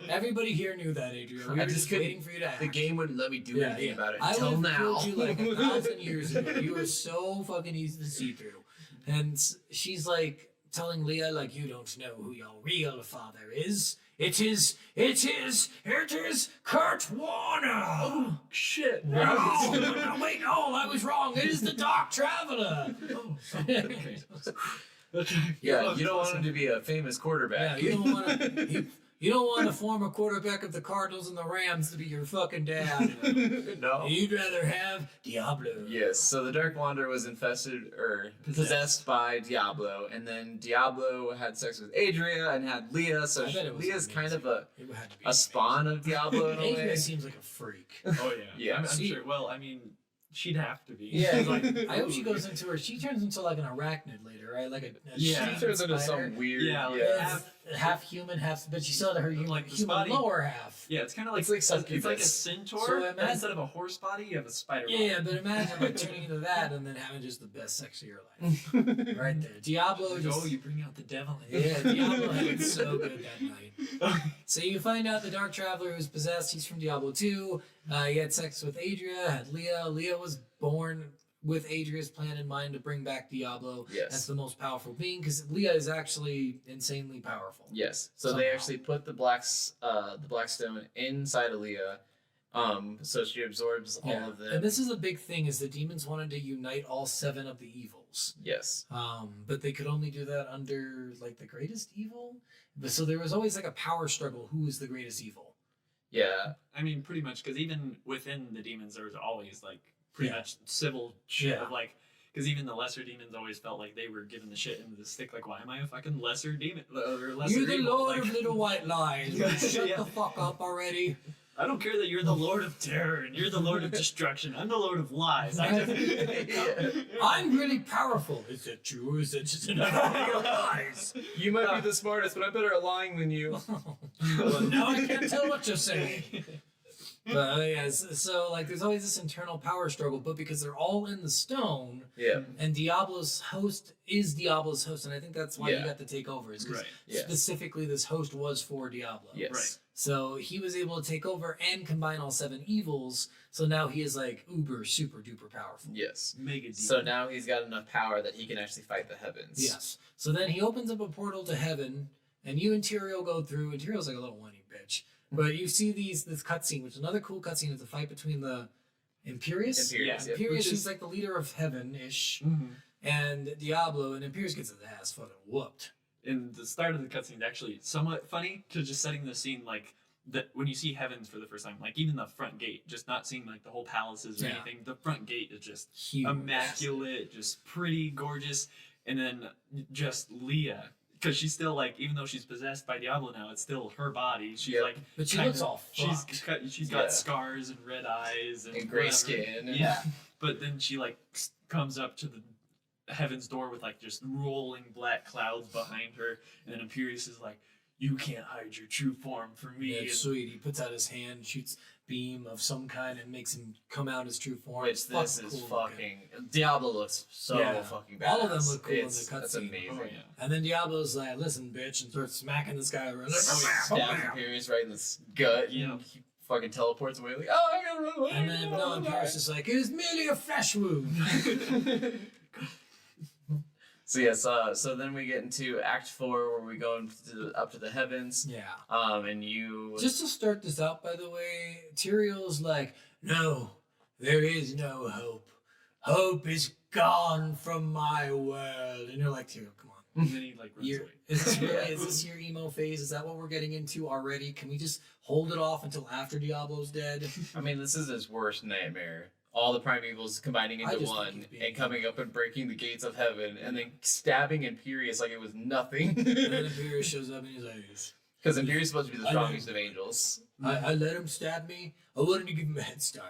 everybody here knew that, Adria. We I were just just couldn't- waiting for you to act. The game wouldn't let me do anything about it I until would've now. killed you like 1,000 years ago. You were so fucking easy to see through. And she's like telling Leah, like, you don't know who your real father is. It is Kurt Warner. Oh shit! No, wait, no, I was wrong. It is the Dark Traveler. Okay. Okay. Yeah, you don't want him to be a famous quarterback. Yeah, you don't want a former quarterback of the Cardinals and the Rams to be your fucking dad. No. You'd rather have Diablo. Yes, so the Dark Wanderer was infested or possessed by Diablo, and then Diablo had sex with Adria and had Leah, so I bet it was Leah's kind of It had to be a spawn of Diablo in a way. Adria seems like a freak. Oh yeah. Yeah. I'm See- sure. Well, I mean, she'd have to be. Yeah, Like, I hope she goes into her. She turns into like an arachnid later, right? Like a Yeah. She turns into spider. some weird. Yeah, like half human, but she still had her human, Like the human body- lower half. Yeah, it's kind of like It's like it's like a succubus. centaur. So but imagine- instead of a horse body, you have a spider. Yeah, body. but imagine like turning into that and then having just the best sex of your life, right there. Diablo Like, just. oh, you bring out the devil. in you. Yeah, Diablo had it so good that night. So you find out the Dark Traveler who's possessed. He's from Diablo 2. He had sex with Adria, had Leah. Leah was born with Adria's plan in mind to bring back Diablo Yes. as the most powerful being, because Leah is actually insanely powerful. Yes. So Somehow. they actually put the black stone inside of Leah, so she absorbs all of them. And this is a big thing: is the demons wanted to unite all 7 of the evils. Yes. But they could only do that under like the greatest evil. But so there was always like a power struggle. Who is the greatest evil? Yeah. I mean, pretty much, because even within the demons, there's always like pretty Yeah. much civil shit Yeah. of like, because even the lesser demons always felt like they were giving the shit into the stick. Like, why am I a fucking lesser demon? Or lesser You're the evil? Lord Like, of Little White Lies. Shut Yeah. the fuck up already. I don't care that you're the Lord of Terror and you're the Lord of Destruction. I'm the Lord of Lies. I just, I'm really powerful. Is it true? Or is it just another thing of lies? You might be the smartest, but I'm better at lying than you. Well, now I can't tell what you're saying. But so like there's always this internal power struggle, but because they're all in the stone, Yeah. and Diablo's host is Diablo's host, and I think that's why Yeah. you got to take over, is because Right. Yeah. specifically this host was for Diablo. Yes. Right. So he was able to take over and combine all 7 evils, so now he is like uber, super duper powerful. Yes. mega demon. So now he's got enough power that he can actually fight the heavens. Yes. So then he opens up a portal to heaven, and you and Tyrael go through, and Tyrael's like a little whiny bitch. But you see this cutscene, which is another cool cutscene. It's a fight between the Imperius. Imperius, yeah. Imperius, Which who's is- like the leader of heaven-ish, Mhm. and Diablo, and Imperius gets his ass fucking whooped. In the start of the cutscene, actually somewhat funny, because just setting the scene, like that when you see heavens for the first time, like even the front gate, just not seeing like the whole palaces or Yeah. anything. The front gate is just Huge. immaculate, just pretty gorgeous, and then just Leah. Because she's still like, even though she's possessed by Diablo now, it's still her body. She's Yep. like, But she kinda- looks all fucked. she's Yeah. got scars and red eyes and gray whatever. skin. Yeah, but then she like comes up to the heaven's door with like just rolling black clouds behind her, and then Imperius is like, "You can't hide your true form from me." Yeah, And- it's sweet. He puts out his hand, shoots beam of some kind, and makes him come out his true form. Which It's this fucking is cool looking. fucking Diablo looks so Yeah. fucking badass. All of them look cool in It's, the That's cutscene. amazing. Oh yeah. And then Diablo's like, "Listen, bitch," and starts smacking this guy around. Stabs Imperius right in the gut. Yeah. And he fucking teleports away like, oh, I gotta run away. And then no, Imperius is like, "It was merely a flesh wound." So yes, so then we get into Act 4 where we go up to the heavens. Yeah. And you Just to start this out, by the way, Tyrion's like, "No, there is no hope. Hope is gone from my world." And you're like, Tyrion, come on. And then he like runs You're, away. is this really, is this your emo phase? Is that what we're getting into already? Can we just hold it off until after Diablo's dead? I mean, this is his worst nightmare. All the primevals combining I into just think one he's being and coming up and breaking the gates of heaven and then stabbing Imperius like it was nothing. And then Imperius shows up and he's like, Because Imperius is supposed to be the I know. strongest of angels. I let him stab me. I wanted to give him a head start.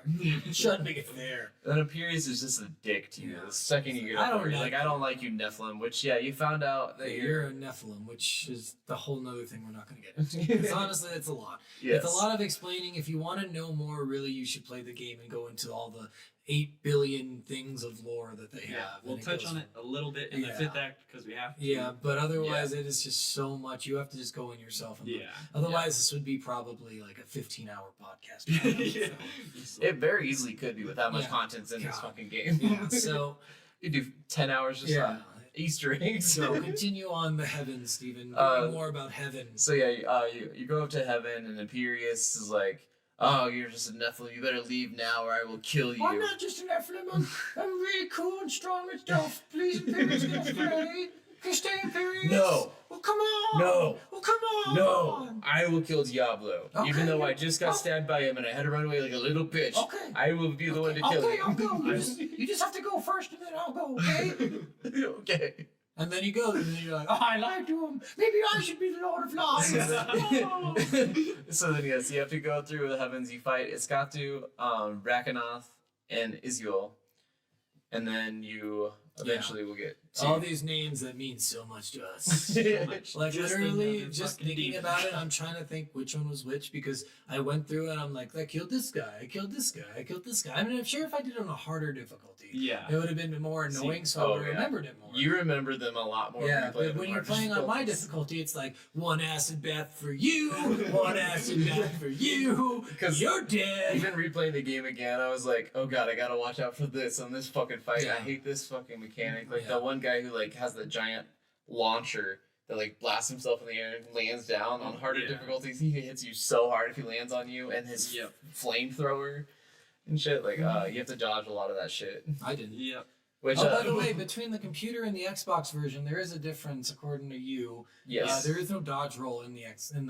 Shouldn't make it fair. And then Imperius is just a dick to you. Yeah. The second you get I up don't there, you're like like, I don't like you, Nephilim. Which, yeah, you found out that You're you're... a Nephilim, which is the whole nother thing we're not going to get into. Because honestly, it's a lot. Yes. It's a lot of explaining. If you want to know more, really, you should play the game and go into all the 8 billion things of lore that they Yeah, have. we'll And touch goes on it a little bit in the Yeah. 5th act because we have to. Yeah, but otherwise, it is just so much. You have to just go in yourself. And look. Yeah. Otherwise, this would be probably like a 15-hour podcast. Yeah. It very easily could be with how much Yeah. content's in this God. fucking game. Yeah, so You do 10 hours just Yeah. on Easter eggs. so continue on the heavens, Stephen. More about heaven. So yeah, you go up to heaven, and Imperius is like, "Oh, you're just a Nephilim. You better leave now, or I will kill you." I'm not just an Nephilim. I'm really cool and strong and stuff. Please, Imperius, can I stay? Can I stay, Imperius? No. Well, come on. No. Well, come on. No, I will kill Diablo. Okay, Even though I you- just got stabbed by him and I had to run away like a little bitch. Okay. I will be the one to kill Okay, him. I'll go. You just have to go first, and then I'll go. Okay. Okay. And then he goes, and then you're like, "Oh, I lied to him. Maybe I should be the Lord of Lies." Oh. So then yes, you have to go through the heavens. You fight Iskatu, Rakanoth, and Izuel, and then you eventually will get to All these names that mean so much to us. So much. Like Just literally, another just fucking thinking demon. about it, I'm trying to think which one was which because I went through and I'm like, I killed this guy, I killed this guy, I killed this guy. I mean, I'm sure if I did it on a harder difficulty, Yeah. it would have been more annoying, so I oh, would have yeah. remembered it more. You remember them a lot more. Yeah, when you play but them when you're harder playing on my difficulties. difficulty, it's like one acid bath for you, one acid bath for you, 'Cause you're dead. Even replaying the game again, I was like, oh god, I gotta watch out for this on this fucking fight. Yeah. I hate this fucking mechanic. Like Yeah. the one guy who like has the giant launcher that like blasts himself in the air and lands down on harder Yeah. difficulties. He hits you so hard if he lands on you, and his flamethrower and shit. Like, you have to dodge a lot of that shit. I didn't. Yep. Which, Oh, by the way, between the computer and the Xbox version, there is a difference according to you. yes. There is no dodge roll in the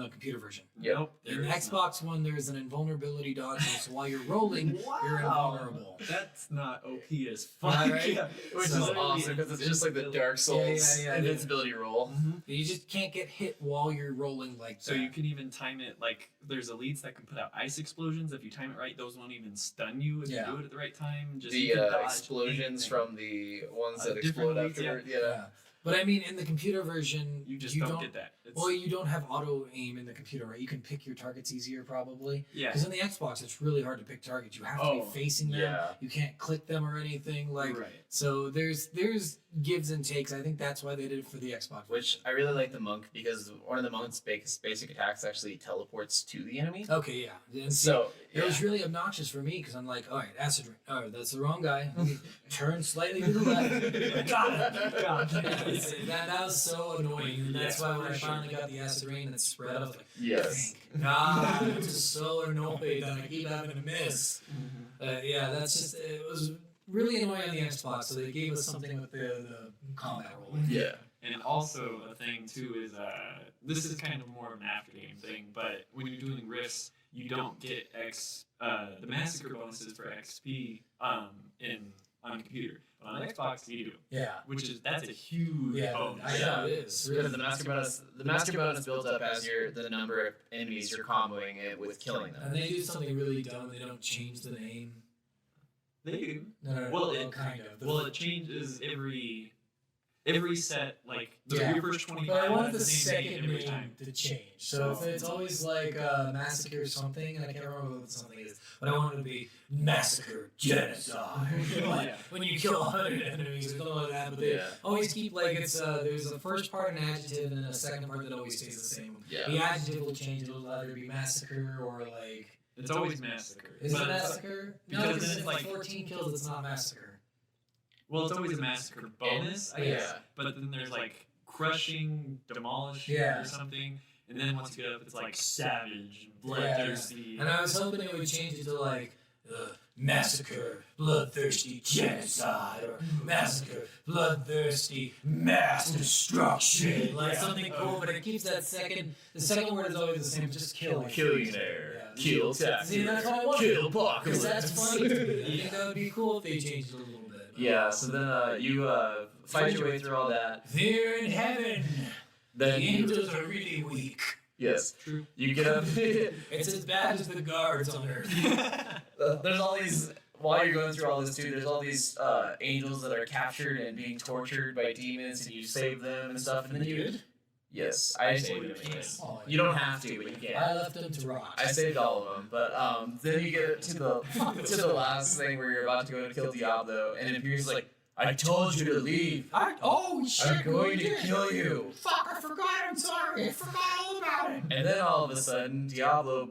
computer version. Yep. In the Xbox One, there is an invulnerability dodge roll, so while you're rolling, you're invulnerable. That's not OP as fuck. Right? Yeah. Which is So- awesome because it's just like the Dark Souls Yeah. invincibility roll. You just can't get hit while you're rolling like So that. you can even time it like there's elites that can put out ice explosions. If you time it right, those won't even stun you if Yeah. you do it at the right time. Just The you can dodge explosions anything. from the ones that different explode elites, afterward. yeah. Yeah. But I mean, in the computer version, You just don't get that. It's, Well, you don't have auto aim in the computer, right? You can pick your targets easier, probably. yeah. Because in the Xbox, it's really hard to pick targets. You have to be facing them. yeah. You can't click them or anything. Like, Right. so there's gives and takes. I think that's why they did it for the Xbox. Which I really like the monk because one of the monk's basic attacks actually teleports to the enemy. Okay, yeah. And see, So it was really obnoxious for me because I'm like, all right, acid rain. Oh, that's the wrong guy. Let me turn slightly to the left. Got it. Got it. That was so annoying. And that's why when I finally got the acid rain that spread, I was like, yes. God, I'm just so annoyed that I keep having to miss. Yeah, that's just, it was really annoying on the Xbox, so they gave us something with the combat roll. Yeah. And also a thing too is this is kind of more of an after game thing, but when you're doing rifts, you don't get the massacre bonuses for XP on computer. But on Xbox you do. Yeah. That's a huge Yeah, bonus. I know it is. Because the master bonus builds up as the number of enemies you're comboing it with killing them. And they do something really dumb. They don't change the name. They do. No, Well, well, it- kind of. Well, it changes every set, like Yeah. your first 25. But I want the is same second every name time. to change. So if it's always like Massacre or something, and I can't remember what something is, but I want it to be Massacre Genocide. Like, Yeah. when you kill 100 enemies or something like that, but they Yeah. always keep like it's there's a first part an adjective and then a second part that always stays the same. Yeah. The adjective will change. It'll either be Massacre or like. It's always massacre. Is it But it's- Massacre? because No, then because it's it's like like- 14 kills. It's not Massacre. Well, it's always a massacre bonus, I guess. Yeah. But then there's like crushing, demolishing, Yeah. or something. And then once you get up, it's like savage, bloodthirsty. And I was hoping it would change it to like massacre, bloodthirsty genocide, or massacre, bloodthirsty mass destruction, like something cool. But it keeps that second. The second word is always the same. Just kill. Kill you there. Yeah. Kill See, that's what I want. Kill Because Apocalypse. that's funny to me. I think that would be cool if they changed it a little bit. Yeah, so then you fight your way through all that. There in heaven, the Then angels are really weak. yes, True. you get up. It's as bad as the guards on Earth. There's all these while you're going through all this too. There's all these angels that are captured and being tortured by demons, and you save them and stuff. And then you, yes, I saved them. Yes. Oh, You don't have to, but you can. I left them to rot. I saved all of them, but then you get to the last thing where you're about to go and kill Diablo, and it appears like, I told you to leave. Oh shit! I'm going to kill you. Fuck! I forgot. I'm sorry. I forgot all about it. And then all of a sudden, Diablo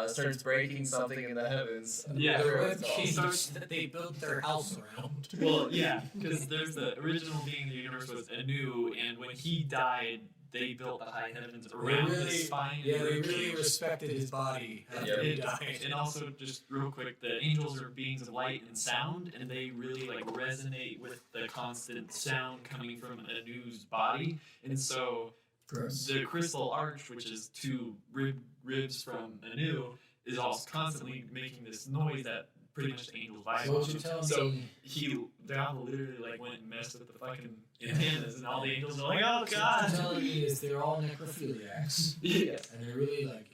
starts breaking something in the heavens. Yeah. The Everyone's web all- cage that they built their house around. Well, yeah, because there's the original being of the universe was Anu, and when he died, they built the high heavens around his spine. Yeah, and they rib really cage. respected his body after Yeah. he It, died. and also, just real quick, the angels are beings of light and sound, and they really like resonate with the constant sound coming from Anu's body. And so, Gross. the crystal arch, which is two ribs from Anu, is also constantly making this noise that pretty much the angels vibe So what off you of. telling So me? Diablo literally like went and messed with the fucking antennas, and all the angels are like, "Oh What you're god!" telling me is they're all necrophiliacs, Yeah, and they're really like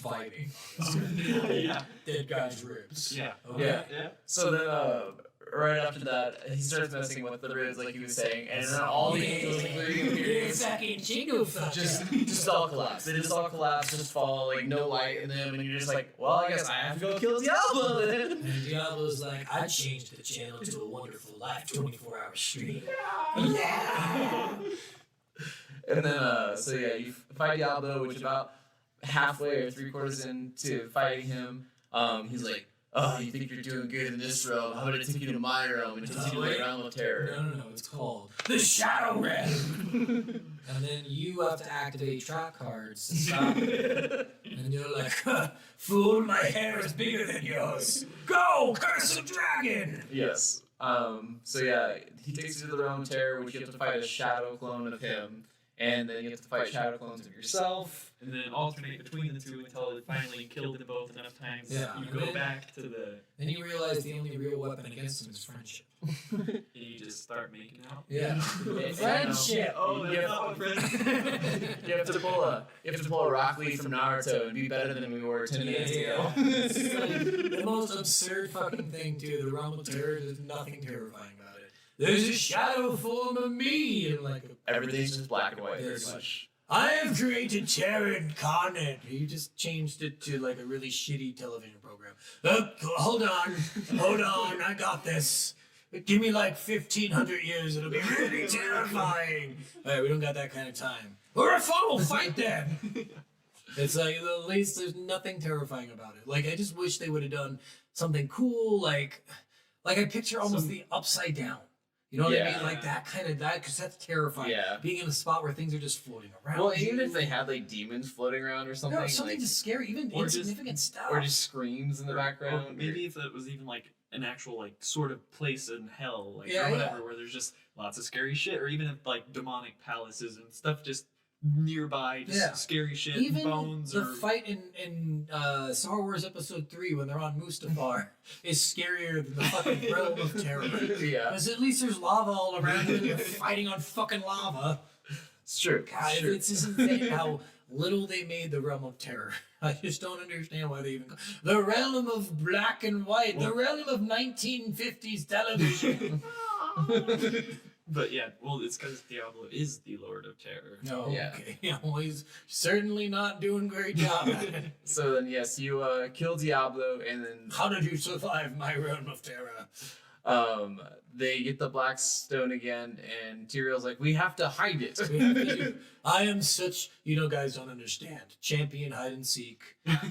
vibing on yeah, dead guy's ribs. yeah, Okay. Yeah. yeah. So then, right after that, he starts messing with the ribs, like he was saying, and then all the angels, including the Fucking Jingo fucker. just all collapse. They just all collapse, just fall, like no light in them, and you're just like, well, I guess I have to go kill Diablo then. And Diablo's like, I changed the channel to a wonderful live 24-hour stream. Yeah. And then, so yeah, you fight Diablo, which about halfway or 3/4 into fighting him, he's like, oh, you think you're doing good in this realm? How about I take you to my realm and take you to the realm of terror? No, it's called the Shadow Realm. And then you have to activate trap cards to stop it. And you're like, fool, my hair is bigger than yours. Go, curse of dragon! Yes. So yeah, he takes you to the Realm of Terror, which you have to fight a shadow clone of him, and then you have to fight shadow clones of yourself. And then alternate between the two until it finally killed them both enough times. Yeah. You go back to the. Then you realize the only real weapon against them is friendship. And you just start making out. Yeah. Friendship. Oh, you they're have, not friends. you have to pull a Rock Lee from Naruto and be better than we were 10 minutes ago. It's like the most absurd fucking thing, too. The Realm of Terror, there's nothing terrifying about it. There's a shadow form of me, and like Everything's just black and white, pretty Yes. much. I have created terror incarnate. He just changed it to like a really shitty television program. Hold on, I got this. Give me like 1,500 years, it'll be really terrifying. All right, we don't got that kind of time. We're a full fight then. It's like at least there's nothing terrifying about it. Like I just wish they would have done something cool, like I picture almost the upside down. You know what I Yeah. mean? Like that kind of that, because that's terrifying. Yeah. Being in a spot where things are just floating around. Well, you. even if they had like demons floating around or something, no, something like, just scary, even or just- insignificant stuff. or just screams in the Or background. maybe if it was even like an actual like sort of place in hell, like Yeah, or whatever, yeah. where there's just lots of scary shit, or even if like demonic palaces and stuff just nearby, just Yeah. scary shit, Even bones the or fight in Star Wars Episode 3 when they're on Mustafar is scarier than the fucking Realm of Terror. Yeah, Because at least there's lava all around you and you're fighting on fucking lava. it's true. God, It's true. it's just insane how little they made the Realm of Terror. I just don't understand why they even the realm of black and white, the realm of 1950s television. but yeah, well, it's because Diablo is the Lord of Terror. No, Yeah. okay. Yeah, well, he's certainly not doing a great job at it. So then, yes, you kill Diablo, and then How did you survive my Realm of Terror? they get the black stone again, and Tyrion's like, "We have to hide it." We have to do- I am such, guys don't understand. Champion hide and seek,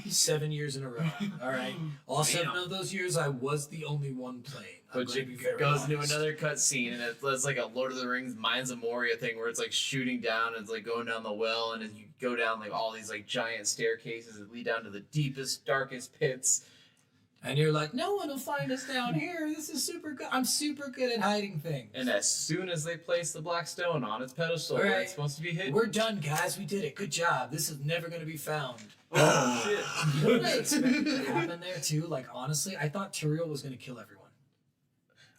7 years in a row. All right, all 7 of those years, I was the only one playing. I'm Which gonna be very goes into honest. another cutscene, and it's like a Lord of the Rings Mines of Moria thing, where it's like shooting down, and it's like going down the well, and then you go down like all these like giant staircases that lead down to the deepest, darkest pits. And you're like, no one will find us down here. This is super good. I'm super good at hiding things. And as soon as they place the black stone on its pedestal where Right. it's supposed to be hidden, We're done, guys. We did it. Good job. This is never going to be found. Oh shit! You know what I expected to happen there, too? Like, honestly, I thought Tyrael was going to kill everyone.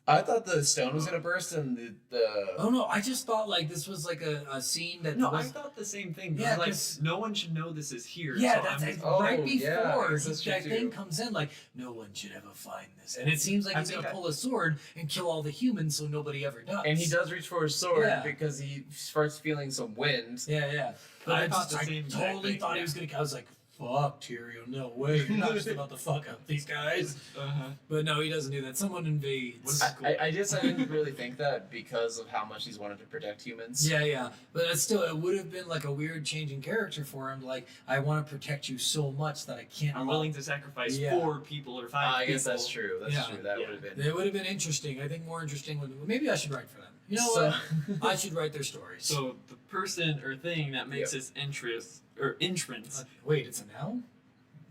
I thought the stone was gonna burst, and the Oh, no. I just thought, like, this was, like, a scene that No, I was... thought the same thing. Yeah, Yeah, like 'cause- no one should know this is here. Yeah, so that's I'm like, just- right Oh, before yeah, that's true that too. thing comes in. Like, no one should ever find this, and it seems like I he's think gonna I- pull a sword and kill all the humans, so nobody ever does. and he does reach for his sword Yeah. because he starts feeling some wind. Yeah, yeah. But I I thought the same exact totally thing, thought he yeah. was gonna. I was like, "Fuck, Tyrael, no way! You're not just about to fuck up these guys." Uh-huh. But no, he doesn't do that. Someone invades. I guess I didn't really think that because of how much he's wanted to protect humans. Yeah, yeah. But it's still, it would have been like a weird change in character for him. Like, I want to protect you so much that I can't. I'm willing to sacrifice Yeah. 4 people or 5 I people. guess that's true. That's Yeah. true. That Yeah. would have been. It would have been interesting. I think more interesting would. Maybe I should write for them. You know So- what? I should write their stories. So the person or thing that makes its entrance. Wait, it's a noun?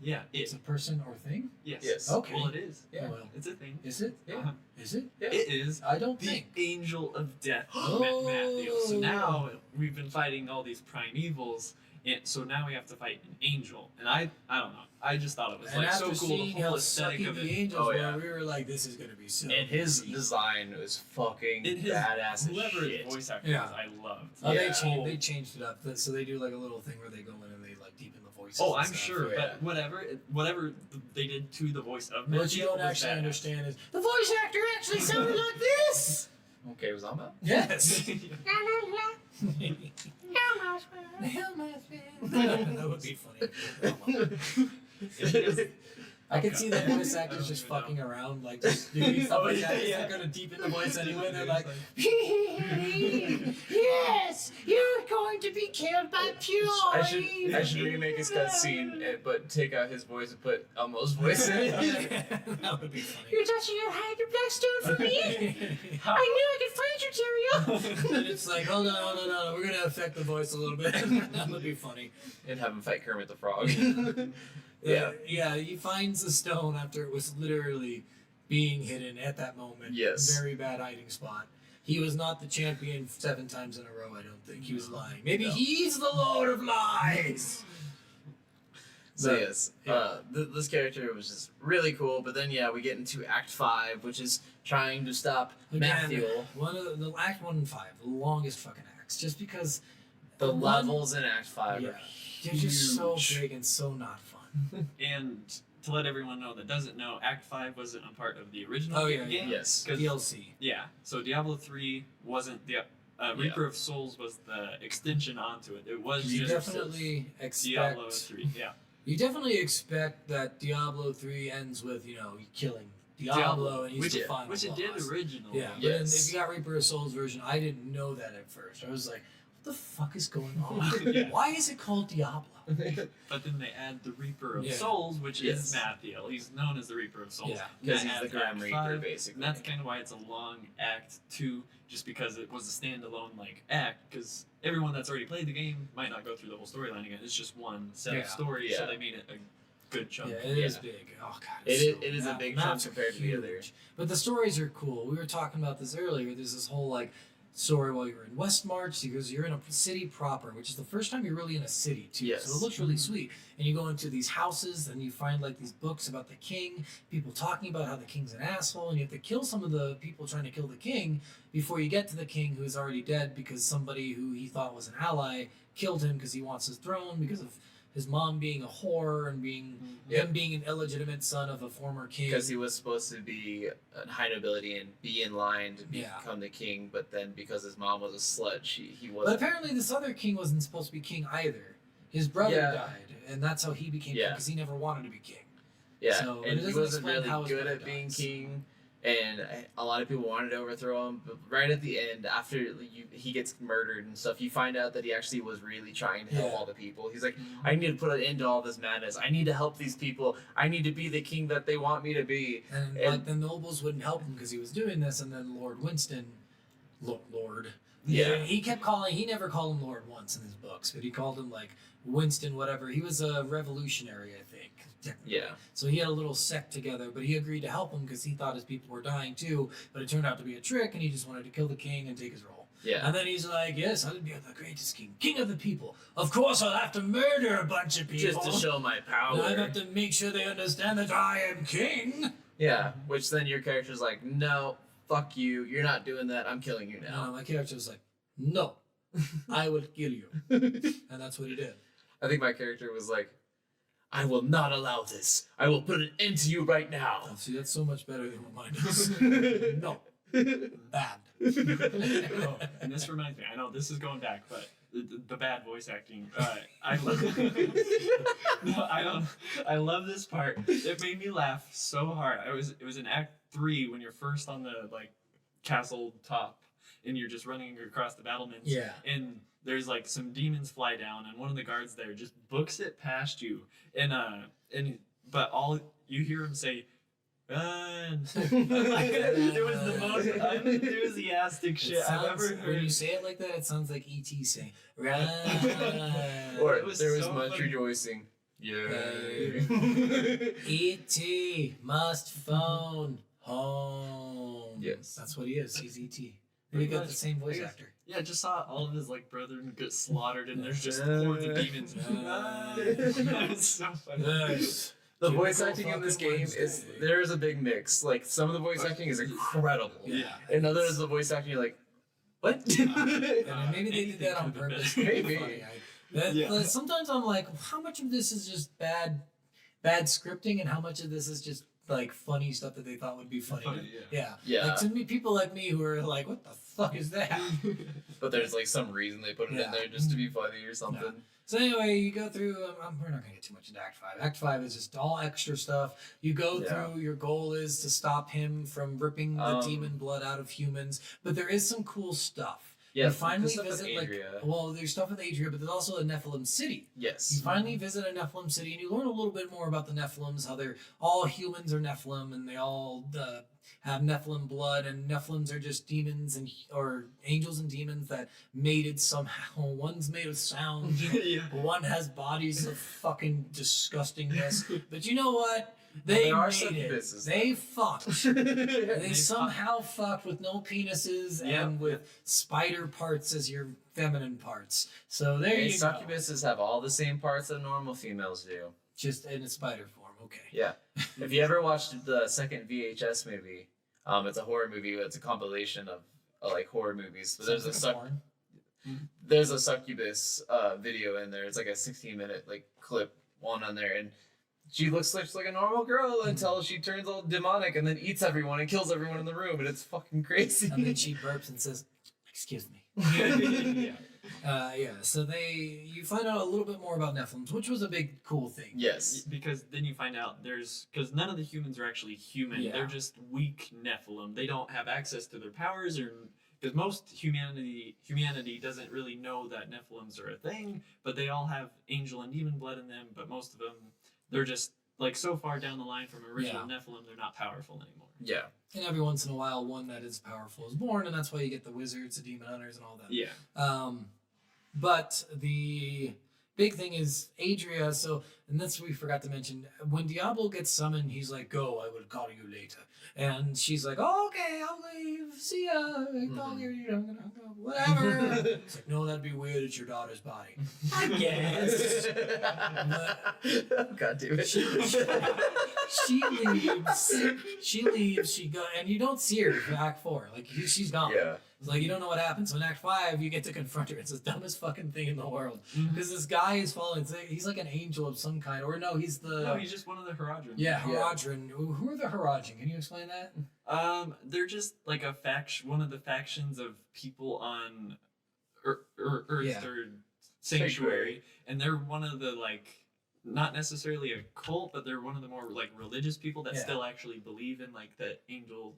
Yeah, It's a person or thing? Yes. Yes. Okay. Well, it is. Yeah. Well, It's a thing. is it? Yeah. Uh-huh. Is it? Yeah. It is I don't the think. angel of death, Oh. Matthew. So now we've been fighting all these prime evils, and so now we have to fight an angel. And I don't know. I just thought it was And like after so cool. The seeing whole how aesthetic sucky of the it. angels Oh, were, yeah. we were like, this is gonna be so. And his easy. design was fucking And his badass as whoever shit. his voice actor Yeah. was, I loved. Oh, Yeah. they changed it up. So they do like a little thing where they go in and they like deepen the voices. Oh, and I'm stuff. sure, yeah. but whatever they did to the voice of What Matthew you don't was actually badass. understand is the voice actor actually sounded like this. Okay, was that Yes. That would be funny. I can see the voice actors just fucking around, like just doing stuff like that. They're gonna deepen the voice anyway. They're like, "Yes, you're going to be killed by Pure." I should remake his cutscene, but take out his voice and put Elmo's voice in it. That would be funny. You're touching a hide black stone for me? I knew I could find you, Tyrael. And it's like, hold on, we're gonna affect the voice a little bit. That would be funny. And have him fight Kermit the Frog. Yeah, he finds the stone after it was literally being hidden at that moment. Yes. Very bad hiding spot. He was not the champion 7 times in a row, I don't think. He was lying. Maybe No. he's the Lord of Lies! So But, yes, yeah. this character was just really cool. But then we get into Act 5, which is trying to stop Matthew. One of the Act 1 and 5, the longest fucking acts. Just because The one- levels in Act 5 yeah, are they're just so huge. big and so not fun. And to let everyone know that doesn't know, Act 5 wasn't a part of the original Oh, yeah, game. Yes. 'Cause- DLC. Yeah. So Diablo 3 wasn't the Reaper of Souls was the extension onto it. It was You just definitely Diablo expect 3. Yeah. you definitely expect that Diablo 3 ends with, you killing Diablo and he's which the it, final which it did boss. originally. Yeah, but Yes. then if you got Reaper of Souls version, I didn't know that at first. I was like, what the fuck is going on? Yeah. Why is it called Diablo? But then they add the Reaper of Yeah. Souls, which Yes. is Mathiel. He's known as the Reaper of Souls. Yeah. And that Because he's the adds Grim Act Reaper, 5, basically. And that's kind of why it's a long Act 2, just because it was a standalone act. Because everyone that's already played the game might not go through the whole storyline again. It's just one set Yeah. of stories, Yeah. so they made it a good chunk. Yeah, it is Yeah. big. Oh god, It it's is- so- it is a map- big maps chunk are compared to the other. huge. But the stories are cool. We were talking about this earlier. There's this whole story while you're in Westmarch because you're in a city proper, which is the first time you're really in a city too. Yes. So it looks really sweet. And you go into these houses and you find these books about the king, people talking about how the king's an asshole, and you have to kill some of the people trying to kill the king before you get to the king who is already dead because somebody who he thought was an ally killed him because he wants his throne because of his mom being a whore and him being an illegitimate son of a former king. Because he was supposed to be a high nobility and be in line to Yeah. become the king, but then because his mom was a slut, he But wasn't. apparently this other king wasn't supposed to be king either. His brother Yeah. died, and that's how he became king Yeah. because he never wanted to be king. Yeah, So, and it he doesn't wasn't explain how really his good brother at being dies. king, and a lot of people wanted to overthrow him. But right at the end, after he gets murdered and stuff, you find out that he actually was really trying to help Yeah. all the people. He's like, I need to put an end to all this madness. I need to help these people. I need to be the king that they want me to be. And the nobles wouldn't help him because he was doing this, and then Lord Winston, Lord. Yeah. He never called him Lord once in his books, but he called him Winston, whatever. He was a revolutionary, I think. technically. Yeah. So he had a little sect together, but he agreed to help him because he thought his people were dying too, but it turned out to be a trick, and he just wanted to kill the king and take his role. Yeah. And then he's like, yes, I'll be the greatest king, king of the people. Of course, I'll have to murder a bunch of people. Just to show my power. And I have to make sure they understand that I am king. Yeah, which then your character's like, no, fuck you. You're not doing that. I'm killing you now. No, my character was like, no, I will kill you. And that's what he did. I think my character was like, I will not allow this. I will put an end to you right now. Oh, see, that's so much better than what mine is. No. Bad. Oh, and this reminds me, I know this is going back, but the bad voice acting. I love. No, I love this part. It made me laugh so hard. It was in Act 3 when you're first on the castle top, and you're just running across the battlements. Yeah. And there's some demons fly down, and one of the guards there just books it past you, but all you hear him say. Run. It was the most unenthusiastic shit I've ever heard. When you say it like that, it sounds like E.T. saying, run. Or It was there was so much funny. rejoicing. Yay. E.T. must phone home. Yes. That's what he is. He's E.T. Pretty We got much. the same voice I guess- actor. Yeah, just saw all of his brethren get slaughtered, and there's just hordes of demons. It's so funny. Nice. The Typical voice acting in this fucking game is Wednesday. there is a big mix. Some of the voice acting is incredible. Yeah. And others of the voice acting you're like, what? And maybe they did that on Anything could've been purpose. better. Maybe. Funny. Yeah. Sometimes I'm like, how much of this is just bad scripting, and how much of this is just funny stuff that they thought would be funny? Funny, Yeah. Yeah. To me, people like me who are like, what the fuck is that? But there's some reason they put it Yeah. in there just to be funny or something. No. So anyway, you go through. We're not gonna get too much into Act 5. Act 5 is just all extra stuff. You go Yeah. through. Your goal is to stop him from ripping the demon blood out of humans. But there is some cool stuff. Yeah, You finally the stuff with visit Adria. there's stuff with Adria, but there's also a Nephilim city. Yes. You finally visit a Nephilim city, and you learn a little bit more about the Nephilims, how they're all humans are Nephilim, and they all have Nephilim blood, and Nephilims are just demons or angels and demons that mated somehow. One's made of sound. One has bodies of fucking disgustingness. But you know what? They there are made succubuses, it. They fucked. They somehow fucked with no penises and with spider parts as your feminine parts. So there you go. Succubuses have all the same parts that normal females do. Just in a spider form. Okay. Yeah. If you ever watched the second VHS movie, it's a horror movie. It's a compilation of like horror movies. But there's a succubus video in there. It's like a 16-minute like clip on there, and she looks like a normal girl until she turns all demonic and then eats everyone and kills everyone in the room, and it's fucking crazy. And then she burps and says, "Excuse me." So you find out a little bit more about Nephilims, which was a big cool thing. Yes, because then you find out because none of the humans are actually human. Yeah. They're just weak Nephilim. They don't have access to their powers, or because most humanity doesn't really know that Nephilims are a thing, but they all have angel and demon blood in them. But most of them, they're just like so far down the line from original Nephilim, they're not powerful anymore. Yeah. And every once in a while, one that is powerful is born, and that's why you get the wizards, the demon hunters, and all that. Yeah. But the big thing is Adria. And that's what we forgot to mention. When Diablo gets summoned, he's like, "Go, I will call you later." And she's like, "Oh, okay, I'll leave. See ya. I'm gonna go. Whatever." It's like, "No, that'd be weird. It's your daughter's body." I guess. God damn it. She leaves. She go, and you don't see her in Act 4. Like she's gone. Yeah. It's like you don't know what happens. So in Act 5, you get to confront her. It's the dumbest fucking thing in the world because this guy is following. He's like an angel of some kind, or no, he's just one of the Haradrim. Yeah, Haradrim. Who are the Haradrim? Can you explain that? They're just like a faction, one of the factions of people on Earth's third sanctuary, and they're one of the like, not necessarily a cult, but they're one of the more like religious people that still actually believe in like the angels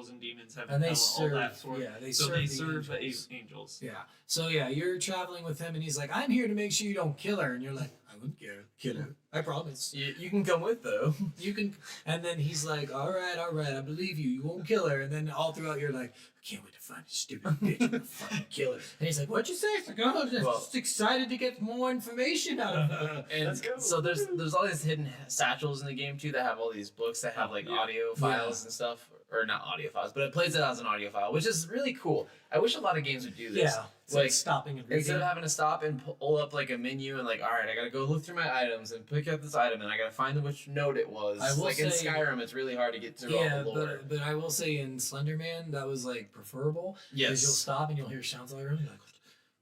and demons have and they all serve, that sort. They serve the angels. Yeah. So you're traveling with him, and he's like, "I'm here to make sure you don't kill her," and you're like, "I wouldn't kill her. I promise." You can come with though. You can, and then he's like, all right, I believe you. You won't kill her. And then all throughout, you're like, I can't wait to find this stupid bitch. I'm gonna fucking kill her. And he's like, what'd you say? It's like, oh, I'm just excited to get more information out of her. And let's go. So there's all these hidden satchels in the game too that have all these books that have like audio files and stuff, or not audio files, but it plays it as an audio file, which is really cool. I wish a lot of games would do this. Yeah. Like stopping and reading. instead of having to stop and pull up like a menu and like, all right, I gotta go look through my items and pick up this item and I gotta find which note it was. I will like in say- Skyrim, it's really hard to get through all the lore. but I will say in Slender Man, that was like preferable. Yes. Because you'll stop and you'll hear sounds all around. You're like,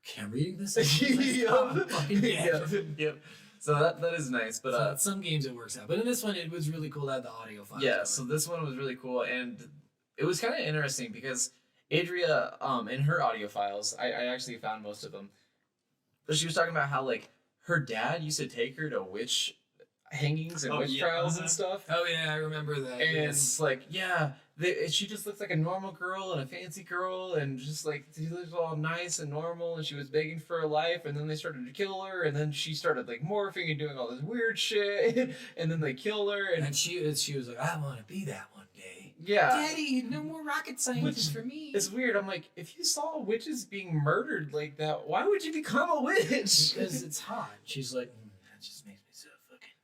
okay, I'm reading this. Like, fucking Yep. So that is nice, but so some games it works out, but in this one it was really cool to have the audio file. yeah. So this one was really cool, and it was kind of interesting because Adria, in her audio files, I actually found most of them. But she was talking about how like her dad used to take her to witch hangings and witch trials and stuff. Oh yeah, I remember that. And yes. it's like, yeah, she just looks like a normal girl and a fancy girl, and just like she looks all nice and normal, and she was begging for her life, and then they started to kill her, and then she started like morphing and doing all this weird shit, and then they kill her, and she was like, I want to be that one day. yeah, Daddy, no more rocket scientists for me. it's weird. I'm like, if you saw witches being murdered like that, why would you become a witch? Because it's hot. She's like, that just makes me so fucking.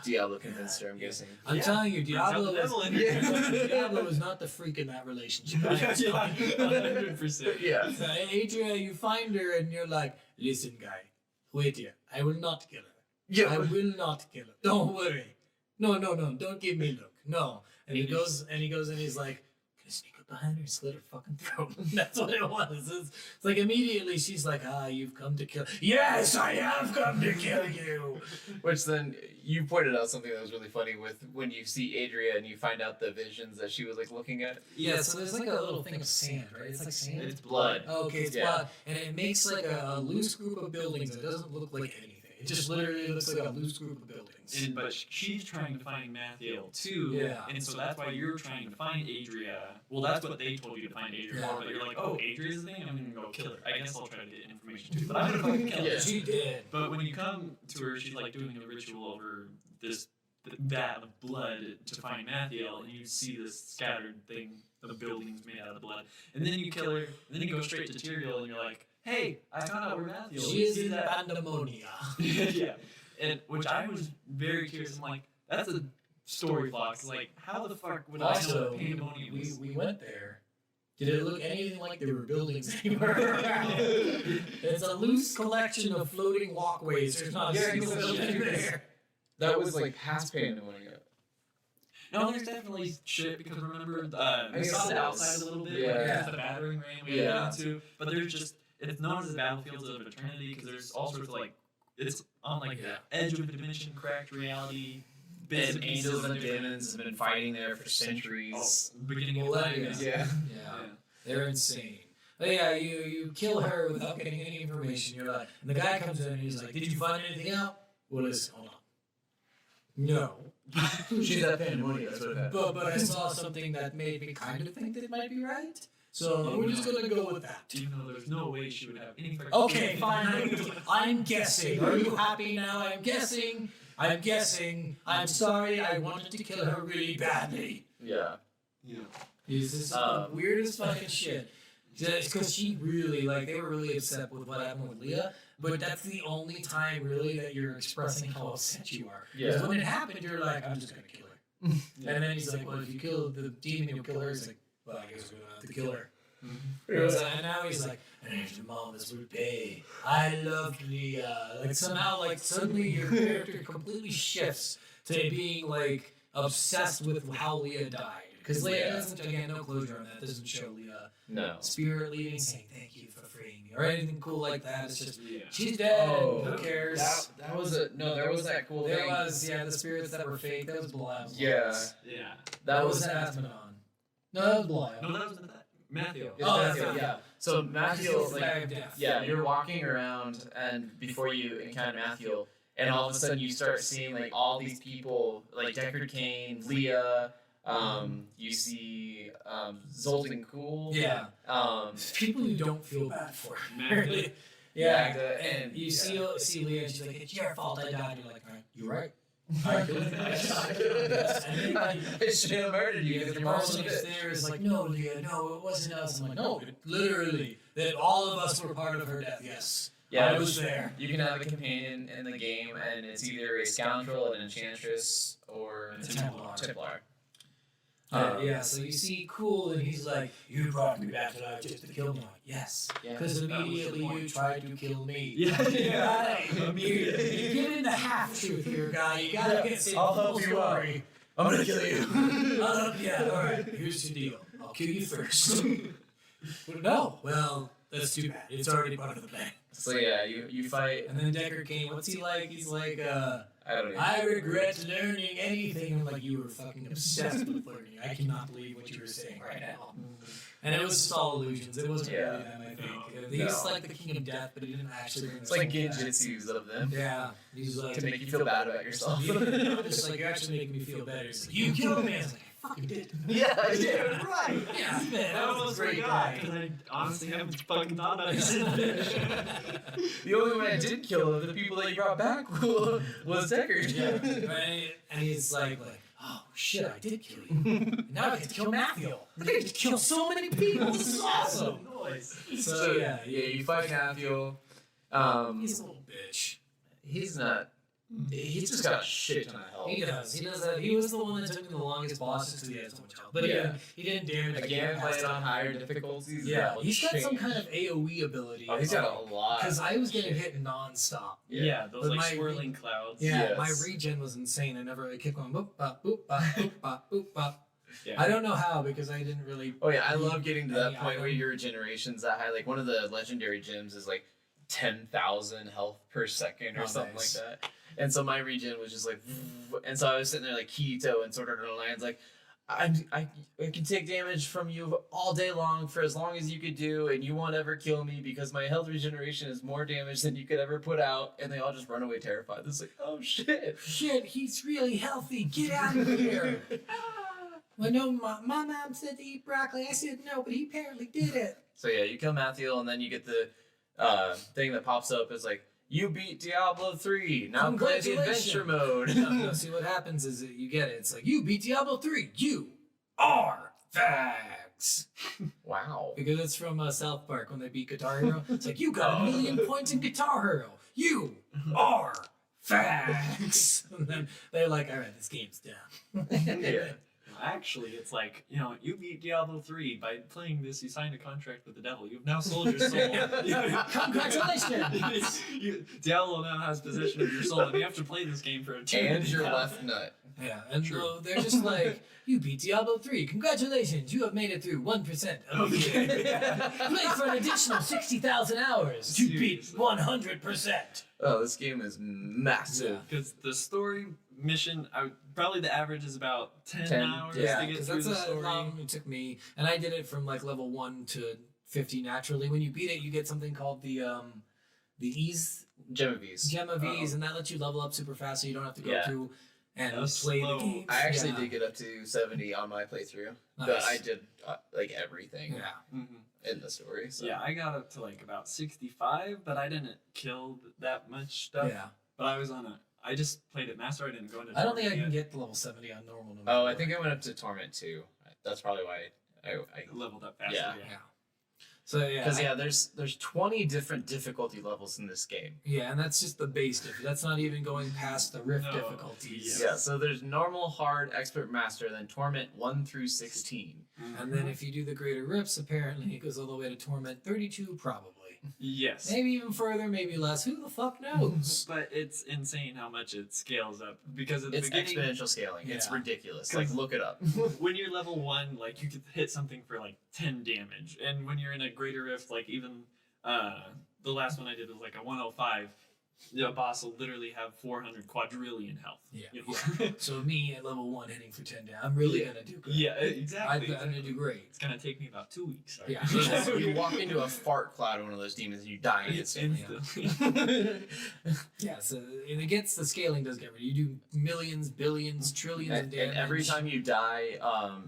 Diablo convinced her, I'm guessing. I'm telling you, Diablo Diablo was not the freak in that relationship. 100%. Yeah. So, Adria, you find her and you're like, listen, guy, wait here. I will not kill her. Yeah. I will not kill her. Don't worry. No, don't give me a look. No. And he goes and he's like, can I sneak up behind her and slit her fucking throat? That's what it was. It's like immediately she's like, you've come to kill. Yes, I have come to kill you. Which then you pointed out something that was really funny with when you see Adria and you find out the visions that she was like looking at. Yeah, so there's like a little thing of sand, right? It's like sand. It's blood. Oh, okay, it's blood. And it makes like a loose group of buildings. It doesn't look like anything. It just literally looks like a loose group of buildings. But she's trying to find Mathiel too, and so that's why you're trying to find Adria. Well, that's what they told you to find Adria for, but you're like, oh, Adria's the thing? I'm gonna go kill her. I guess I'll try to get information too, but I'm gonna fucking kill her. She did. But when you come to her, she's like doing a ritual over this vat of blood to find Mathiel, and you see this scattered thing of buildings made out of blood, and then you kill her, and then you go straight to Tyrael, and you're like, hey, I found out where Mathiel is. She is in Pandemonia. Yeah, and which I was very curious. I'm like, that's a story flaw. 'Cause, like, how the fuck would I know Also, what Pandemonium is? we went there. Did it look anything like there were buildings anywhere around? It's a loose collection of floating walkways. There's not a single building there. That was like past Pandemonium. No, there's definitely shit because remember, we guess saw the that outside was- a little bit, yeah. where there's the battering ram we Yeah. went into, but there's just, it's known as the battlefields of eternity because there's all sorts of like, it's on like the edge of a dimension, cracked reality. bits And pieces angels and of different- demons have been fighting there for centuries. beginning of Millennia. time. Yeah. Yeah, they're insane. But yeah, you kill her without getting any information. You're like, and the guy comes in and he's like, "Did you find anything out?" Well, listen, hold on. No, She's at Pandemonium. That's what it happened. but I saw something that made me kind of think that it might be right. So we're just gonna go with that. You know, there's no way she would have any. Okay, fine. I'm guessing. Are you happy now? I'm guessing. I'm guessing. I'm sorry. I wanted to kill her really badly. Yeah. Yeah. This is the weirdest fucking shit. Because she really, like, they were really upset with what happened with Leah, but that's the only time, really, that you're expressing how upset you are. Because Yeah. when it happened, you're like, I'm just gonna kill her. And then he's like, well, if you kill the demon, you'll kill her. He's like, well, I guess we're gonna have to kill her. And now he's like, and your mom is will pay. I love Leah. Like, somehow, like, suddenly your character completely shifts to being, like, obsessed with how Leah died. Because Leah doesn't, again, no closure on that. Doesn't show Leah No. spirit leaving, saying thank you for freeing me, or anything cool like that. It's just, Yeah. she's dead. Oh, who cares? That was a no. There was that cool There thing. was, yeah, the spirits that were fake. That was Belial. Yeah. Yeah. That was Asmodon. No, that was Belial. No, that wasn't that. Matthew. It's Oh, Matthew, that's yeah. So Matthew, It's the bag like, of death. yeah, you're walking around, and before you encounter Matthew, and all of a sudden you start seeing like all these people, like Deckard Cain, Leah. You see Zoltan Cool. Yeah. Um, People you don't feel bad for. Matthew. Yeah, Yeah, and you yeah. see Leah, and she's like, "It's your fault I died." You're like, "Right, you're right." I killed him. And then, like, I should have murdered you the because your mom was person a who's bitch. there is like, "No, Leah, no, it wasn't us." I'm like, "No, literally, that all of us were part of her death." Yes, Yeah, I was there. You can have a companion in the game, and it's either a scoundrel, an enchantress, or A Templar. Templar. Yeah, so you see Cool, and he's like, "You brought me back to life just to kill me." I'm like, yes, Yeah. because That was the immediately point. you tried to kill me. Yeah. You're giving the half truth here, guy. You gotta get the I'll full help you out. story. I'm gonna kill you. Yeah, all right. Here's the deal. I'll kill you first. No, well, that's too bad. It's already part of the plan. So yeah, you fight. And then Deckard Cain, what's he like? He's like, I don't know. I regret learning anything. I'm like, you were fucking obsessed with learning. I cannot believe what you were saying right now. And it was just all illusions. It wasn't Yeah. really them, I think. He's like the king of death, but he didn't actually bring It's like himself back. genjutsus of them Yeah. He's like, to make you feel bad about yourself. I'm just like, you're actually making me feel better. He's like, you killed me. I was like, I fucking did. Yeah, I did. Right. Yeah, man, that That was was a great guy. guy. Because I honestly haven't fucking thought about it. The only one I did kill of the people that you brought back was Deckard. Yeah, right? And he's like, oh shit, I did kill you. Now I get to kill Matthew. I get to kill so many people. This is awesome. Noise. So yeah, you fight Matthew. he's a little bitch. He's not. He's just got a shit ton of health. He does. He does that. He was the one that took me the longest bosses because he had so much health. But Yeah. he didn't damage. Again, playing on higher difficulties. Yeah, that'll he's got some change. kind of AOE ability. Oh, he's got a lot. Because I was getting hit nonstop. Yeah, those But like my- swirling clouds. Yeah, Yes. my regen was insane. I kept going boop bop boop bop boop bop boop bop. Yeah. I don't know how because I didn't really. Oh yeah, I love getting to that Any point where item. your regeneration's that high. Like one of the legendary gems is like 10,000 health per second or Oh, something nice. like that. And so my regen was just like, and so I was sitting there like keto and sort of lines like, I can take damage from you all day long for as long as you could do, and you won't ever kill me because my health regeneration is more damage than you could ever put out. And they all just run away terrified. It's like, oh shit. Shit, he's really healthy. Get out of here. Well, no, my mom said to eat broccoli. I said no, but he apparently did it. So yeah, you kill Matthew, and then you get the thing that pops up is like, You beat Diablo 3. Now play the adventure mode. No, see what happens is that you get it. It's like you beat Diablo 3. You are fags. Wow. Because it's from South Park when they beat Guitar Hero. It's like you got 1,000,000 points in Guitar Hero. You are fags. And then they're like, all right, this game's done. Yeah. Actually, it's like, you beat Diablo 3 by playing this. You signed a contract with the devil. You've now sold your soul. Congratulations. Diablo now has possession of your soul, and you have to play this game for eternity. And your left nut. Yeah, and so they're just like, you beat Diablo 3. Congratulations, you have made it through 1% of the game. Play for an additional 60,000 hours. You beat 100%. Oh, this game is massive. Because the story mission, probably the average is about 10 hours Yeah, to get because through that's the how story. long it took me. And I did it from like level 1 to 50 naturally. When you beat it, you get something called the ease Gem of Ease. Gem of Ease, and that lets you level up super fast so you don't have to go through and That's play slow. the game. I actually did get up to 70 on my playthrough. But Nice. I did like everything Yeah. in the story. So. Yeah, I got up to like about 65, but I didn't kill that much stuff. Yeah. But I just played it master. I didn't go into I don't think I can tournament get to level 70 on normal. No Oh, matter I what. think I went up to Torment too. That's probably why I yet. Leveled up faster. Yeah. Yeah. So yeah, because there's 20 different difficulty levels in this game. yeah, and that's just the base that's not even going past the rift No. difficulties. Yeah. Yeah, so there's normal, hard, expert, master, then torment 1 through 16. And then if you do the greater rifts, apparently it goes all the way to torment 32, probably. Yes. Maybe even further, maybe less. Who the fuck knows? But it's insane how much it scales up because at the It's beginning, exponential scaling. It's Yeah. ridiculous. Like, look it up. when you're level 1, like you could hit something for like 10 damage, and when you're in a greater rift, like even the last one I did was like a 105. The boss will literally have 400 quadrillion health. Yeah. You know? yeah. So me at level 1 hitting for 10 down, I'm really Yeah. gonna do good. Yeah, exactly. I'm gonna do great. It's gonna take me about 2 weeks. Yeah. You walk into a fart cloud of one of those demons and you die instantly. Instantly. Yeah. So and it gets the scaling does get rid. You do millions, billions, trillions of And damage. every time you die,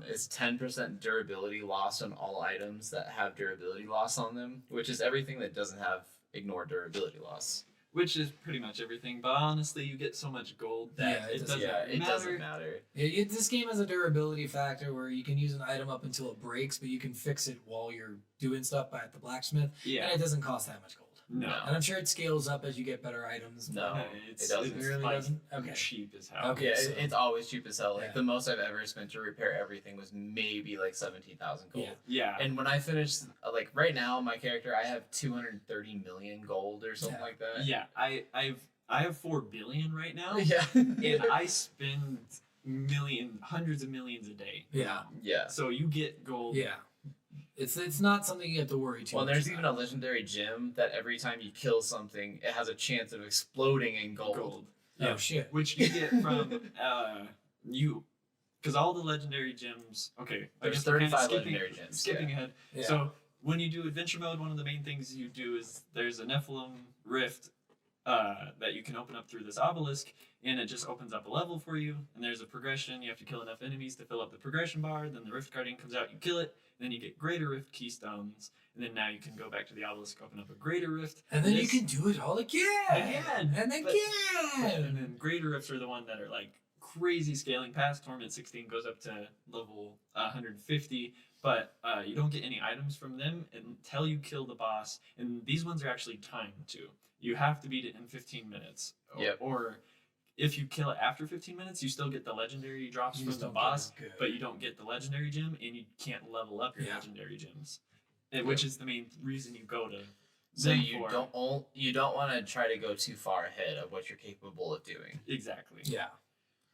it's 10% durability loss on all items that have durability loss on them, which is everything that doesn't have ignore durability loss. Which is pretty much everything, but honestly, you get so much gold that Yeah, it it doesn't- doesn't matter. doesn't matter. This game has a durability factor where you can use an item up until it breaks, but you can fix it while you're doing stuff at the blacksmith, Yeah. and it doesn't cost that much gold. No. And I'm sure it scales up as you get better items. No, It's, it doesn't. It's It really like doesn't? Okay. cheap as hell. Okay. Yeah, so- it's always cheap as hell. Like Yeah. the most I've ever spent to repair everything was maybe like 17,000 gold. Yeah. Yeah. And when I finished, like right now, my character, I have 230 million gold or something Yeah. like that. Yeah. I have 4 billion right now, Yeah. and I spend hundreds of millions a day. Yeah. Yeah. So you get gold. Yeah. It's not something you have to worry too Well, much there's even a about. legendary gem that every time you kill something, it has a chance of exploding in gold. Gold. Oh shit. Which you get from because all the legendary gems. Okay, I There's guess we're kinda 35 legendary gems, Skipping yeah. ahead. Yeah. So when you do adventure mode, one of the main things you do is there's a Nephilim rift that you can open up through this obelisk, and it just opens up a level for you. And there's a progression. You have to kill enough enemies to fill up the progression bar. Then the rift guardian comes out. You kill it. Then you get greater rift keystones, and then now you can go back to the obelisk, open up a greater rift, And then you this- can do it all again. Again. And But- again. and then greater rifts are the one that are like crazy scaling. Past Torment 16 goes up to level 150, but you don't get any items from them until you kill the boss. And these ones are actually timed too. You have to beat it in 15 minutes. Yep. Or if you kill it after 15 minutes, you still get the legendary drops You from just the don't get boss, as good. but you don't get the legendary gem, and you can't level up your Yeah. legendary gems. Which is the main reason you go to So them you for. don't want to try to go too far ahead of what you're capable of doing. Exactly. Yeah.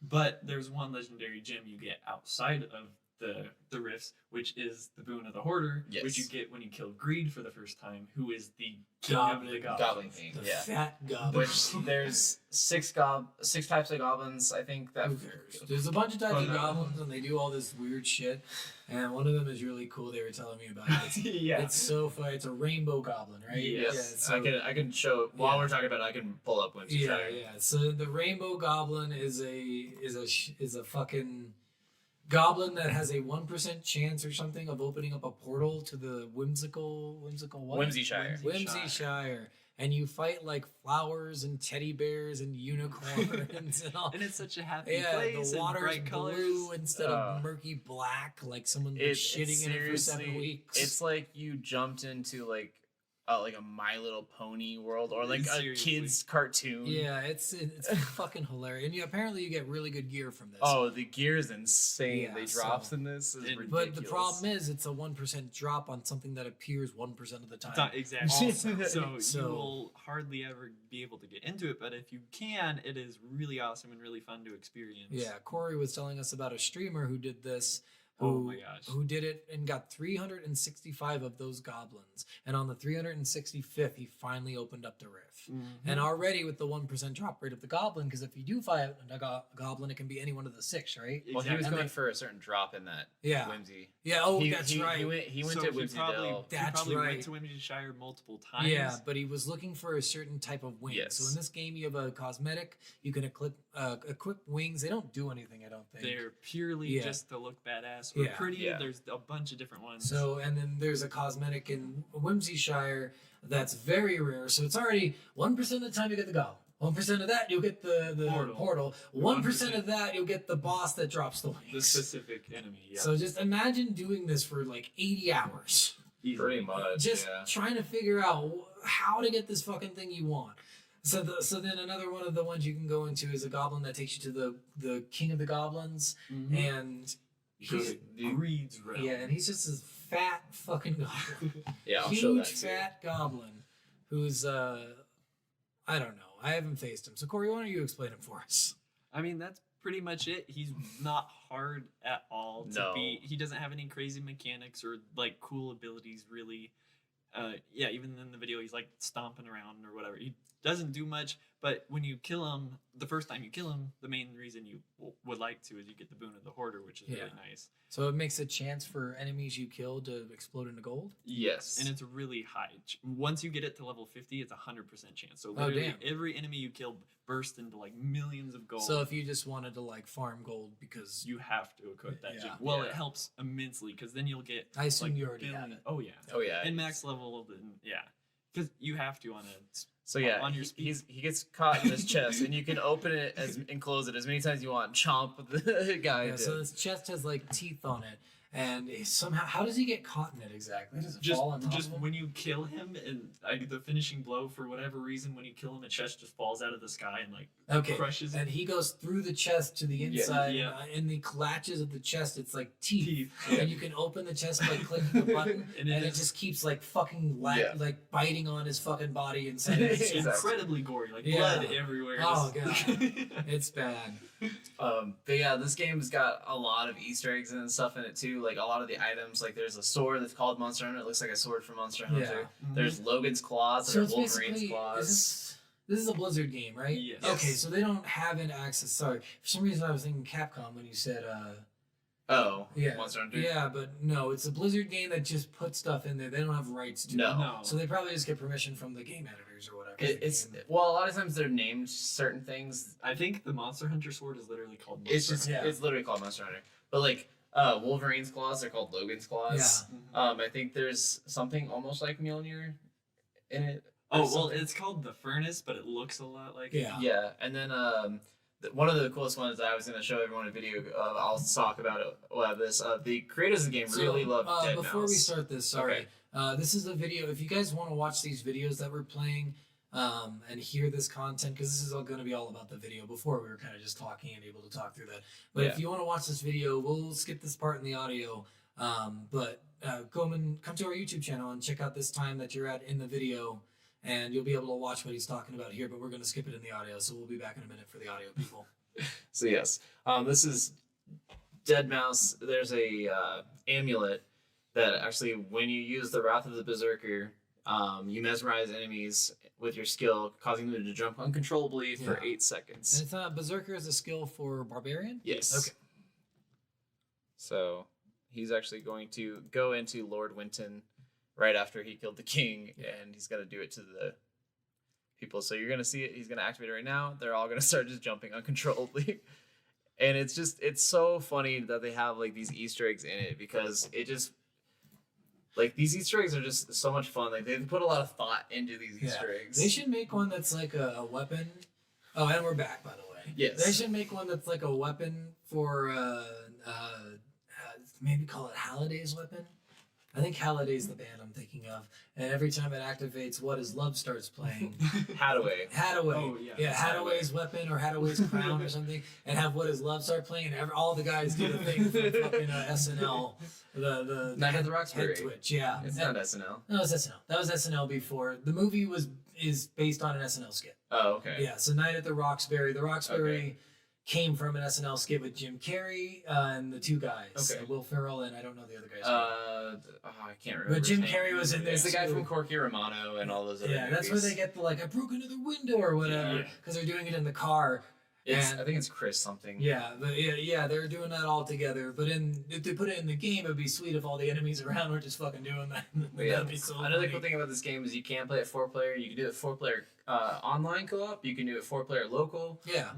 But there's one legendary gem you get outside of the rifts, which is the boon of the hoarder, Yes. which you get when you kill Greed for the first time, who is the king of the goblins. Goblin King, The yeah. fat goblin. Which there's six types of goblins, I think that. Who cares? There's a bunch of types Oh, of no. goblins, and they do all this weird shit. And one of them is really cool. They were telling me about it. It's, Yeah. it's so fun. It's a rainbow goblin, right? Yes. Yeah, so, I can show while Yeah. we're talking about it, I can pull up Whimsy yeah, Shire. yeah. So the rainbow goblin is a fucking goblin that has a 1% chance or something of opening up a portal to the whimsical what? Whimsy Shire. Whimsy Shire. and you fight like flowers and teddy bears and unicorns and all. And it's such a happy Yeah, place the and water's bright blue colors. instead of murky black, like someone's been It's shitting in it for 7 seriously- weeks. It's like you jumped into like a My Little Pony world or like a Seriously. kid's cartoon. yeah, it's fucking hilarious. And apparently you get really good gear from this. Oh, the gear is insane. Yeah, the drops so- in this is ridiculous. But the problem is, it's a 1% drop on something that appears 1% of the time. Exactly. Awesome. So you will hardly ever be able to get into it, but if you can, it is really awesome and really fun to experience. Yeah, Corey was telling us about a streamer who did this. Oh my gosh. Who did it and got 365 of those goblins. And on the 365th, he finally opened up the rift. And already with the 1% drop rate of the goblin, because if you do fight a goblin, it can be any one of the 6, right? Well, he was And going then- for a certain drop in that Yeah. Whimsy. Yeah, oh, he, that's he, right. He went So to he Whimsy probably, Dell. he That's probably right. went to Whimsy Shire multiple times. Yeah, but he was looking for a certain type of wing. Yes. So in this game, you have a cosmetic. You can equip wings. They don't do anything, I don't think. They're purely Yeah. just to look badass or Yeah. pretty. Yeah. There's a bunch of different ones. So, and then there's a cosmetic in Whimsyshire that's very rare. So it's already 1% of the time you get the goblin. 1% of that you'll get the portal. 1% of that you'll get the boss that drops the wings. the specific enemy. Yeah. So just imagine doing this for like 80 hours. Pretty much. Just yeah. trying to figure out how to get this fucking thing you want. So then another one of the ones you can go into is a goblin that takes you to the king of the goblins, and he's Greed's realm. yeah, and he's just this fat fucking goblin, Yeah, I'll show that huge too. fat goblin, who's I don't know, I haven't faced him. So Corey, why don't you explain him for us? I mean, that's pretty much it. He's not hard at all to No. beat. He doesn't have any crazy mechanics or like cool abilities really. Yeah, even in the video, he's like stomping around or whatever. He doesn't do much, but when you kill him, the first time you kill him, the main reason you would like to is you get the boon of the hoarder, which is Yeah. really nice. So it makes a chance for enemies you kill to explode into gold. Yes. And it's a really high. Once you get it to level 50, it's 100% chance. So Oh, literally damn. every enemy you kill bursts into like millions of gold. So if you just wanted to like farm gold because you have to equip that Yeah. gem. Well, Yeah. it helps immensely because then you'll get. I assume like, you already have it. Oh yeah. Oh yeah. And max level, then yeah, because you have to on a. So yeah, on your speed. he gets caught in this chest, and you can open it and close it as many times as you want. Chomp the guy. Yeah, did. so this chest has like teeth on it, and somehow, how does he get caught in it exactly? Does it fall on top Just of him? when you kill him and the finishing blow for whatever reason, when you kill him, a chest just falls out of the sky and like Okay, crushes and him. he goes through the chest to the Yeah, inside, yeah. and in the latches of the chest, it's like teeth. Teeth. And you can open the chest by clicking the button, And and it it is- just keeps like fucking Yeah. like biting on his fucking body inside. It's Exactly. incredibly gory, like Yeah. blood everywhere. Oh, Just- it's bad. But yeah, this game's got a lot of Easter eggs and stuff in it too. Like a lot of the items, like there's a sword that's called Monster Hunter. It looks like a sword from Monster Hunter. Yeah. There's Logan's claws that So are it's Wolverine's basically claws. this is a Blizzard game, right? Yes. Okay, so they don't have an access. Sorry, for some reason I was thinking Capcom when you said Oh, yeah, Monster Hunter. yeah, but no, it's a Blizzard game that just puts stuff in there. They don't have rights to No. it. No. So they probably just get permission from the game editors or whatever. It's well, a lot of times they're named certain things. I think the Monster Hunter sword is literally called. Monster It's just Yeah. it's literally called Monster Hunter. But like Wolverine's claws are called Logan's claws. Yeah. I think there's something almost like Mjolnir in it. or Oh well, something. it's called the furnace, but it looks a lot like. Yeah. Yeah, and then one of the coolest ones that I was going to show everyone a video. I'll talk about it. Well, the creators of the game really love Dead before Mouse. we start this, sorry. This is a video. If you guys want to watch these videos that we're playing and hear this content, because this is all going to be all about the video. Before we were kind of just talking and able to talk through that. But if Yeah. you want to watch this video, we'll skip this part in the audio. But come to our YouTube channel and check out this time that you're at in the video. And you'll be able to watch what he's talking about here, but we're going to skip it in the audio, so we'll be back in a minute for the audio people. So yes, this is Dead Mouse. There's a amulet that actually, when you use the Wrath of the Berserker, you mesmerize enemies with your skill, causing them to jump uncontrollably for Yeah. 8 seconds. And it's not Berserker is a skill for Barbarian? Yes. Okay. So he's actually going to go into Lord Winton right after he killed the king, and he's going to do it to the people. So you're going to see it. He's going to activate it right now. They're all going to start just jumping uncontrollably. And it's so funny that they have like these Easter eggs in it, because it just, Like these Easter eggs are just so much fun. Like they put a lot of thought into these Easter eggs. They should make one that's like a weapon. Oh, and we're back, by the way. Yes. They should make one that's like a weapon for maybe call it Halliday's weapon. I think Halliday's the band I'm thinking of, and every time it activates, What Is Love starts playing. Hadaway. Oh, yeah. Hadaway's weapon or Hadaway's crown or something, and have What Is Love start playing, and all the guys do the thing from fucking SNL, the Night at the Roxbury. head twitch, yeah. It's not SNL. No, it's SNL. That was SNL before. The movie is based on an SNL skit. Oh, okay. Yeah, so Night at the Roxbury. The Roxbury came from an SNL skit with Jim Carrey and the two guys, Okay. Will Ferrell and I don't know the other guy's name. I can't remember. But Jim his name. Carrey was in there. It's the guy too. from Corky Romano and all those other Yeah, that's where movies. they get the I broke into the window or whatever Yeah. because they're doing it in the car. It's, And- I think it's Chris something. Yeah, but yeah, they're doing that all together. But if they put it in the game, it'd be sweet if all the enemies around were just fucking doing that. But yeah, That'd be so another funny. cool thing about this game is you can play it 4-player. You can do it 4-player online co-op. You can do it 4-player local. Yeah.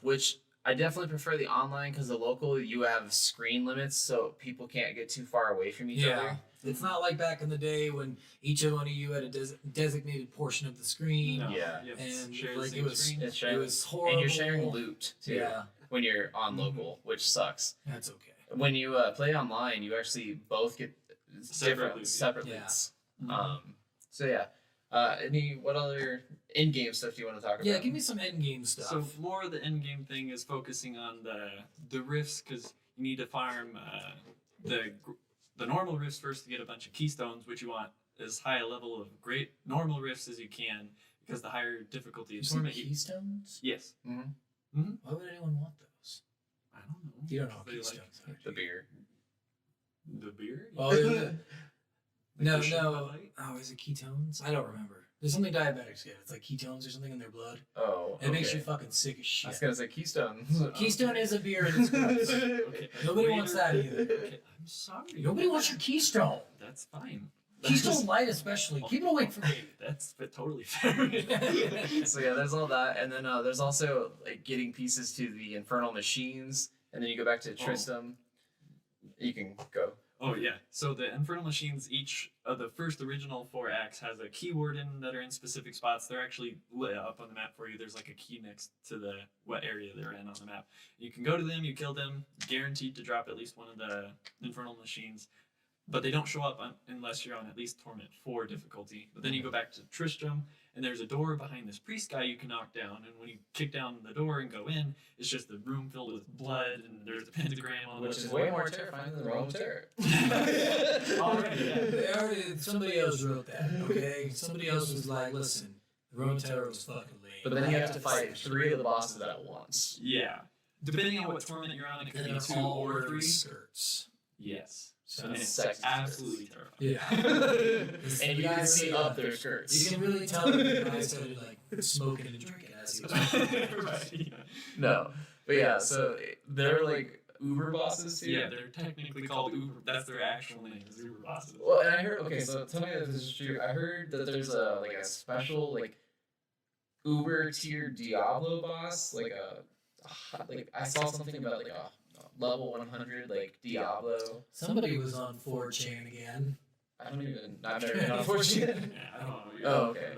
Which I definitely prefer the online because the local you have screen limits, so people can't get too far away from each other. It's not like back in the day when each one of you had a designated portion of the screen. No, Yeah. you have to And share the like same it was, screen. It's it sharing- was horrible. And you're sharing loot too Yeah, when you're on local, which sucks. that's okay. When you play online, you actually both get separate Yeah. loots. So yeah. What other in-game stuff do you want to talk about? Yeah, give me some end game stuff. So more of the end game thing is focusing on the rifts because you need to farm the normal rifts first to get a bunch of keystones, which you want as high a level of great normal rifts as you can because the higher difficulty you of see tournament. keystones? Yes. Why would anyone want those? I don't know. You don't know what They like keystones are. The beer. the beer. Oh, is it? No, Like the no. Bud Light? Oh, is it ketones? I don't remember. There's something diabetics get. It's like ketones or something in their blood. Oh, It makes you fucking sick as I was shit. gonna say Keystone. Keystone is a beer and it's gross. Okay. Nobody wants that either. Okay, I'm sorry. Nobody wants your Keystone. That's fine. Keystone Light especially. Keep it away from me. That's totally fair. So yeah, there's all that, and then there's also like getting pieces to the infernal machines, and then you go back to Tristram. You can go. Oh yeah. So the infernal machines, each of the first original 4 acts has a keyword in that are in specific spots. They're actually lit up on the map for you. There's like a key next to the what area they're in on the map. You can go to them, you kill them, guaranteed to drop at least one of the infernal machines. But they don't show up unless you're on at least Torment 4 difficulty. But then you go back to Tristram, and there's a door behind this priest guy you can knock down. And when you kick down the door and go in, it's just the room filled with blood, and there's a pentagram on Which it. is way more terrifying than the Roman Terror. Already, yeah. They already, somebody else wrote that, okay? Somebody else was like, listen, the Roman Terror was fucking lame. But then you have to fight 3 of the bosses at once. Yeah. Depending on what torment you're on, it could And be they're 2 all or wearing 3. skirts. Yes. So And it's sexy absolutely terrifying. Yeah. And you can see up their skirts. You can really tell that the guy started like smoking and drinking as he was Right, yeah. No. But yeah, so they're like Uber bosses too. Yeah, they're technically called Uber. That's their actual name, is Uber bosses. Well, and I heard. Okay, so tell me if this is true. I heard that there's a special Uber tier Diablo boss, like I saw something about like a level 100 like Diablo. Somebody was on 4chan again. I've never been on 4chan. Yeah, I don't know. Oh, okay.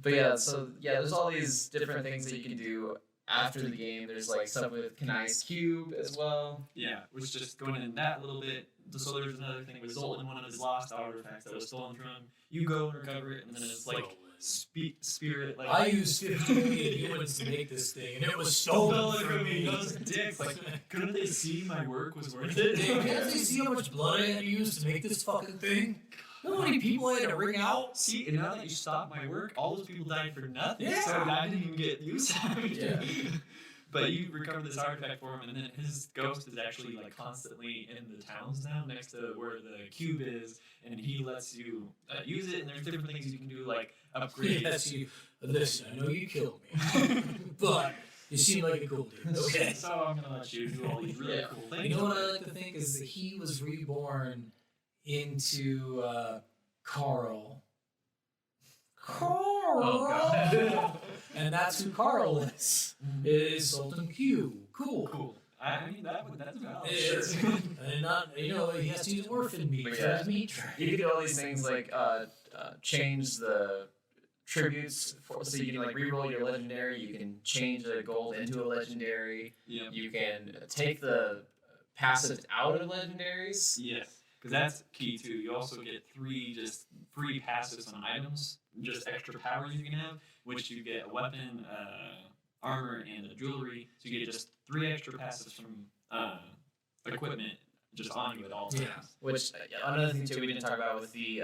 But yeah, so yeah, there's all these different things that you can do after the game. There's like stuff with Kanai's Cube as well. Yeah, which just going in that little bit. So there's another thing with Zoltan, one of his lost artifacts that was stolen from him. You go and recover it, and then it's like spirit. Like I used 50 million humans to make this thing, and it was stolen from me. Those dicks. Like, couldn't they see my work was worth it? Can't they see how much blood I had to use to make this fucking thing? You know how many people I had to wring out? See, and now that you stopped my work, all those people died for nothing. Yeah. So I didn't even get use out of it. Yeah. But you recover this artifact for him, and then his ghost is actually like constantly in the towns now, next to where the cube is, and he lets you use it. And there's different things you can do, like upgrade. Yes, you. Listen, I know you killed me, but you seem like a cool dude. Okay. So I'm gonna let you do all these really cool things. You know what I like to think is that he was reborn into Carl. Carl! Oh, God. And that's who Carl is. Is Sultan Q. Cool. Cool. I mean, that's valid. It is. Sure. And and not he has to use orphan meat for his meat trade. You can do all these things like change the tributes, so you can like reroll your legendary. You can change a gold into a legendary. Yeah. You can take the passives out of legendaries. Yes, because that's key too. You also get 3 just free passives on items, just extra powers you can have, which you get a weapon, armor, and a jewelry. So you get just 3 extra passives from equipment just on you at all times. Yeah. Which another thing too we didn't talk about with the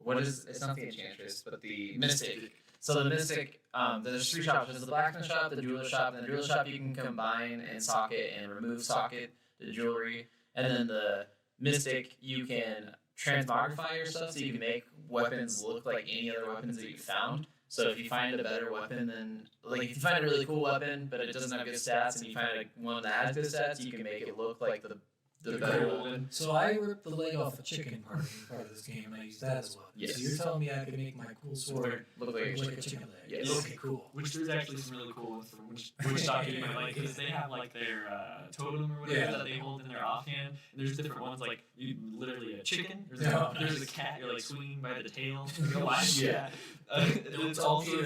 it's not the enchantress but the mystic. So the mystic, there's 3 shops. There's the blacksmith shop, the jeweler shop, and the jeweler shop you can combine and socket and remove socket the jewelry, and then the mystic you can transmogrify your stuff so you can make weapons look like any other weapons that you found. So if you find a better weapon than, like, if you find a really cool weapon but it doesn't have good stats, and you find one that has good stats, you can make it look like the better weapon. So I ripped the leg off a chicken part of this game, and I used that as well. Yes. So you're telling me I could make my cool sword Look like a like a chicken. chicken leg? Yes. Okay, cool. Which there's actually some really cool ones from which shop you might like, because they have like their totem or whatever that they hold in their offhand, and there's different ones like you literally a chicken. There's a cat you're like swinging by the tail. Yeah. It's also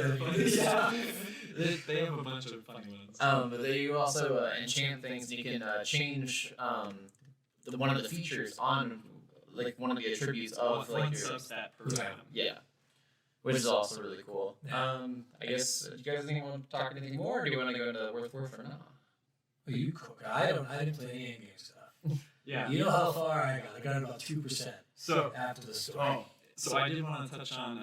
they have a bunch of funny ones. But you also enchant things. You can change one of the features on like one of the attributes of like one your substat per item. yeah, which is also really cool. Yeah. I guess do you guys think want to talk anything more, or do you want to go into Worth for now? Well, you cook. I didn't play any in-game stuff. Yeah. You know how far I got? I got about 2%. So after the story. So I did want to touch on,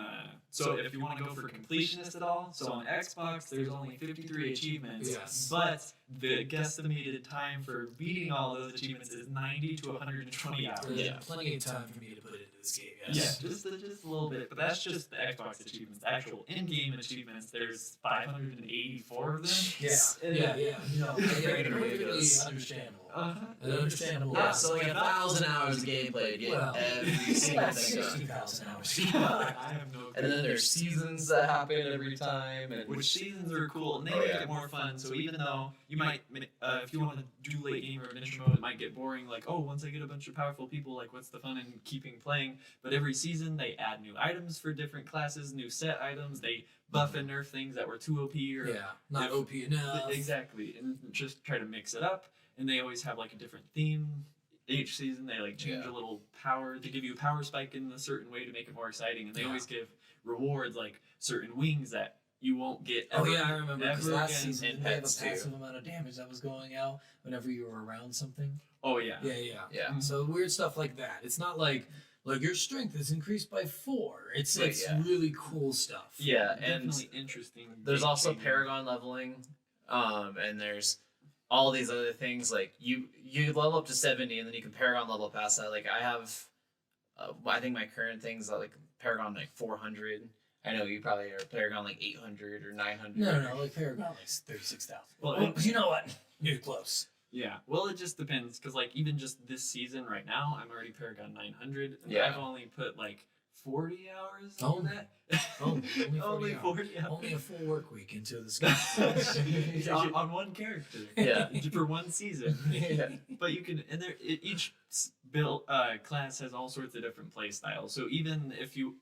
so if you want to go for completionist at all, so on Xbox there's only 53 achievements, Yes. but the guesstimated time for beating all those achievements is 90 to 120 hours. There's Yeah. plenty of time for me to put into this game. Yeah, Yes. just a little bit, but that's just the Xbox achievements. The actual in-game achievements, there's 584 of them. Yeah. Freaking Perfectly ridiculous. understandable. Uh-huh. Understandable. Yeah, so like 1,000 hours of gameplay to get Well, every single That's thing done. 60,000 hours. I have no And then there's seasons that happen every time, and Which seasons are cool, and they Oh, make yeah. it more fun. So even though you might, if you want to do late game or adventure mode, it might get boring. Like, oh, once I get a bunch of powerful people, like, what's the fun in keeping playing? But every season they add new items for different classes, new set items. They buff and nerf things that were too OP or Yeah, not if- OP enough. Exactly, and just try to mix it up. And they always have like a different theme. Each season they like change Yeah. a little power. They give you a power spike in a certain way to make it more exciting, and they Yeah. always give rewards like certain wings that you won't get. Oh Ever, yeah, I remember because ever last again. season and they have a pets, too. passive amount of damage that was going out whenever you were around something. Oh yeah. Yeah. yeah. So weird stuff like that. It's not like your strength is increased by 4. It's Right, it's yeah. really cool stuff. Yeah, and Definitely interesting. there's also game-changing. Paragon leveling, and there's all these other things like you level up to 70, and then you can Paragon level past that. Like I have, I think my current things are like Paragon like 400. I know you probably are Paragon like 800 or 900. No, like Paragon like 36,000. Well, You know what? You're close. Yeah. Well, it just depends because like even just this season right now, I'm already Paragon 900, and Yeah. I've only put like 40 hours Oh. on that. Only 40 Only hours. 40 hours. Only a full work week into this game. on one character. Yeah. For one season. Yeah. But you can, and there each build class has all sorts of different play styles. So even if you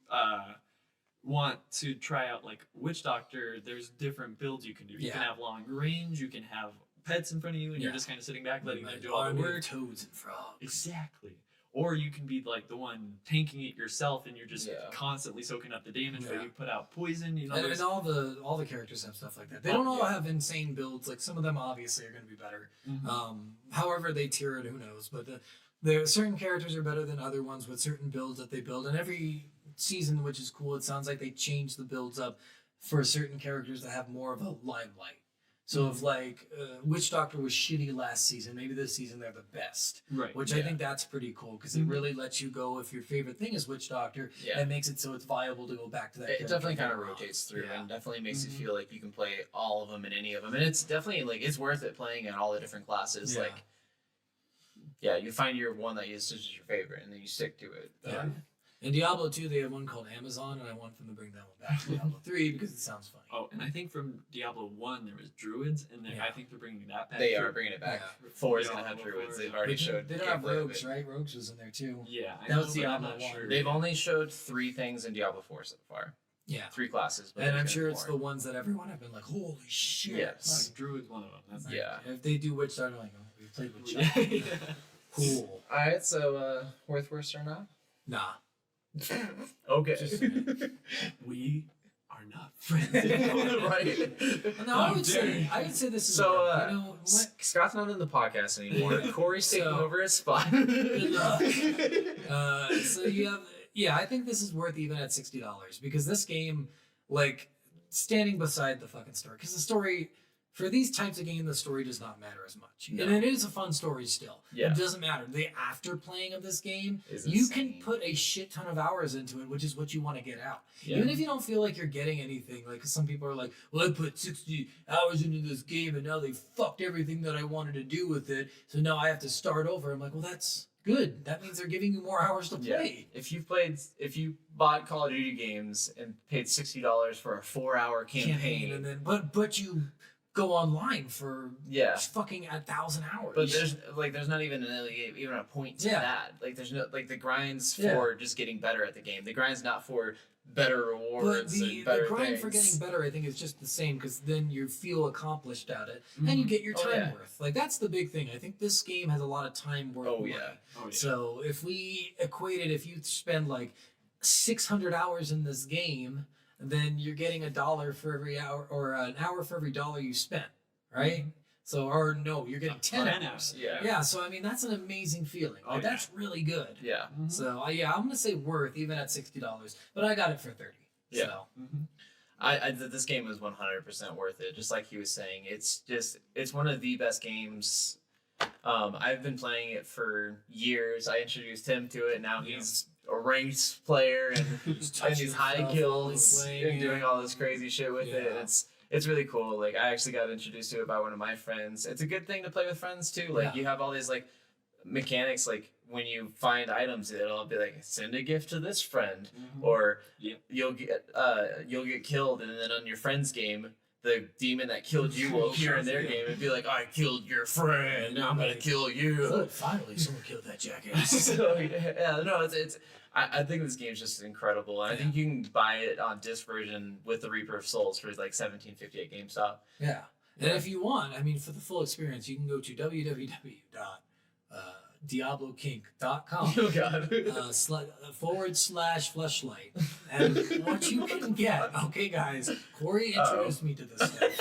want to try out like Witch Doctor, there's different builds you can do. You can Yeah. have long range. You can have pets in front of you, and you're Yeah. just kind of sitting back, letting them Like do all the army of work. toads and frogs. Exactly. Or you can be like the one tanking it yourself, and you're just Yeah. constantly soaking up the damage. Yeah. But you put out poison. You know, And, there's- all the characters have stuff like that. They don't all have insane builds. Like some of them obviously are going to be better. Mhm. However they tier it, who knows? But there certain characters are better than other ones with certain builds that they build. And every season, which is cool, it sounds like they change the builds up for certain characters that have more of a limelight. So if like Witch Doctor was shitty last season, maybe this season they're the best. right. Which I think that's pretty cool because it really lets you go if your favorite thing is Witch Doctor Yeah. and makes it so it's viable to go back to that. It character definitely kind of later on. rotates through Yeah. and definitely makes it feel like you can play all of them and any of them. And it's definitely like it's worth it playing at all the different classes. Yeah. Like, yeah, you find your one that is just your favorite and then you stick to it. Yeah. In Diablo 2, they have one called Amazon, and I want them to bring that one back to Diablo 3 because it sounds funny. Oh, and I think from Diablo 1 there was druids, and then I think they're bringing that back. They too. are bringing it back. Yeah. 4 is gonna have Diablo druids. 4, They've yeah. already But showed. they don't have gameplay of rogues, it. right? Rogues was in there too. Yeah, I That know, was but I'm Diablo not 1. sure. They've only showed 3 things in Diablo 4 so far. Yeah. 3 classes. But And I'm there's sure gonna be it's more. the ones that everyone have been like, holy shit. Yes. Like, druid's one of them. That's Yeah. If they do Witch Doctor, like, oh, we played Witch Yeah. Doctor. Yeah. Cool. All right, so worst or not? Nah. Okay. Just- We are not friends anymore. Right. No, I would say this is So, you know what? Scott's not in the podcast anymore. Corey's taking So- over his spot. Good luck. So you have, yeah, I think this is worth even at $60 because this game, like, standing beside the fucking story, because the story for these types of games, the story does not matter as much, No. and it is a fun story still. Yeah. It doesn't matter. The after playing of this game, Is you insane. can put a shit ton of hours into it, which is what you want to get out. Yeah. Even if you don't feel like you're getting anything, like 'cause some people are like, well, I put 60 hours into this game and now they fucked everything that I wanted to do with it, so now I have to start over. I'm like, well, that's good. That means they're giving you more hours to play. If you bought Call of Duty games and paid $60 for a 4-hour campaign, And then but you go online for Yeah. fucking 1,000 hours. but there's not even even a point to Yeah. that. Like there's no like the grind's Yeah. for just getting better at the game. The grind's not for better but rewards the and better grind things. for getting better, I think, is just the same because then you feel accomplished at it and you get your Oh, time yeah. worth. Like that's the big thing. I think this game has a lot of time worth. Oh, money. yeah. Oh, yeah. So if we equate it, if you spend like 600 hours in this game, then you're getting $1 for every hour or an hour for every dollar you spent, right? So, or no, you're getting 10 10 hours. hours. Yeah. Yeah, so I mean, that's an amazing feeling. Oh, Like, yeah. that's really good. Yeah. So, yeah, I'm going to say worth even at $60, but I got it for 30. Yeah. So, This game was 100% worth it. Just like he was saying, it's one of the best games. I've been playing it for years. I introduced him to it. Now he's a ranked player and he's touching high stuff, guilds playing and it. doing all this crazy shit with it. Yeah. It's really cool. Like I actually got introduced to it by one of my friends. It's a good thing to play with friends too. Like Yeah. you have all these like mechanics. Like when you find items, it'll be like send a gift to this friend, or Yep. you'll get killed, and then on your friend's game, the demon that killed you will appear in their game and be like, "I killed your friend. Now I'm gonna kill you." look, finally, someone killed that jackass. So yeah, no, it's. I think this game's just incredible. And I think you can buy it on disc version with the Reaper of Souls for like $17.50 at GameStop. Yeah. And if you want, I mean, for the full experience, you can go to www.diablokink.com. Oh God. /fleshlight. And what you can get, okay, guys, Corey introduced me to this stuff.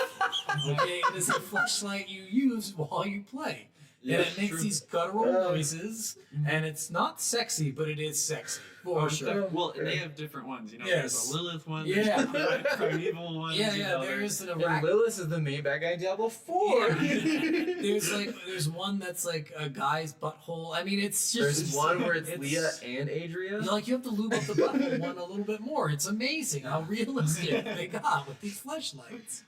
Okay, it is a fleshlight you use while you play. Yeah, and it makes true. these guttural noises, and it's not sexy, but it is sexy, for sure. Well, and they have different ones. You know, Yes. there's a Lilith one. Yeah. There's the primeval one. Yeah, you yeah, know, there's an And Iraq. Lilith is the main bad guy in Diablo 4. There's one that's like a guy's butthole. I mean, it's just There's one where it's Leah and Adria. You're like, you have to lube up the butthole one a little bit more. It's amazing how realistic they got with these fleshlights.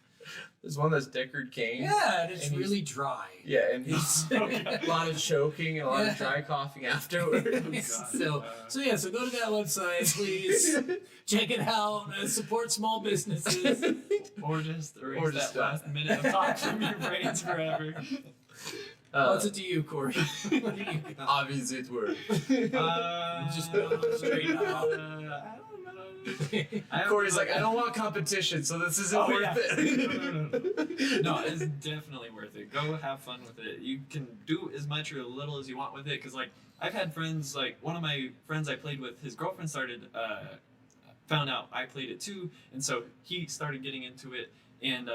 There's one that's Deckard Cain. Yeah, and it's And he's- really dry. Yeah, and he's a lot of choking and a lot of dry coughing afterwards. So go to that website, please. Check it out. Support small businesses. Or just erase Or just that last minute of talk from your brains forever. What's it to you, Corey? What do you got? Obviously, it works. Just straight up. I don't know. I have Corey's no like, I idea. don't want competition, so this isn't Oh, worth yeah. it. No, it's definitely worth it. Go have fun with it. You can do as much or a little as you want with it. Because, like, I've had friends, like, one of my friends I played with, his girlfriend found out I played it too. And so he started getting into it. And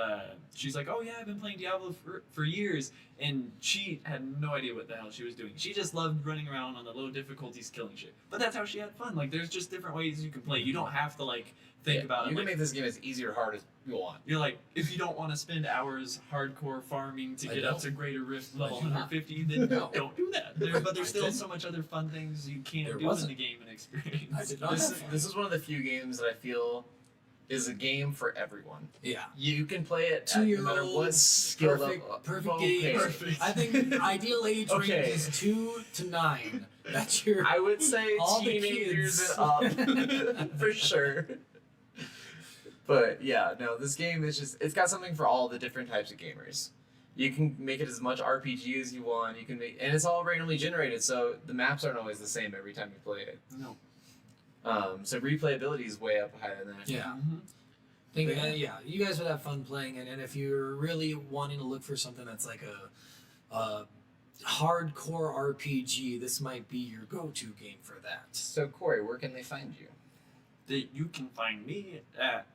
she's like, oh, yeah, I've been playing Diablo for years. And she had no idea what the hell she was doing. She just loved running around on the low difficulties killing shit. But that's how she had fun. Like, there's just different ways you can play. You don't have to, like, think about it. You can Like, make this game as easy or hard as you want. you're like, if you don't want to spend hours hardcore farming to I get up don't. to greater rift level do not. 150, then No. don't do that. But there's I still didn't. so much other fun things you There can't do wasn't. in the game and experience. I did not This, have fun. this is one of the few games that I feel is a game for everyone. Yeah. You can play it at no matter what skill level. Perfect game. Perfect. I think ideal age range Okay. is 2 to 9. That's your. I would say All the teenagers kids. and up for sure. But yeah, no, this game is it's got something for all the different types of gamers. You can make it as much RPG as you want. You can make, and it's all randomly generated, so the maps aren't always the same every time you play it. No. So replayability is way up higher than that. Yeah. Yeah, you guys would have fun playing it, and if you're really wanting to look for something that's like a hardcore RPG, this might be your go-to game for that. So Corey, where can they find you? You can find me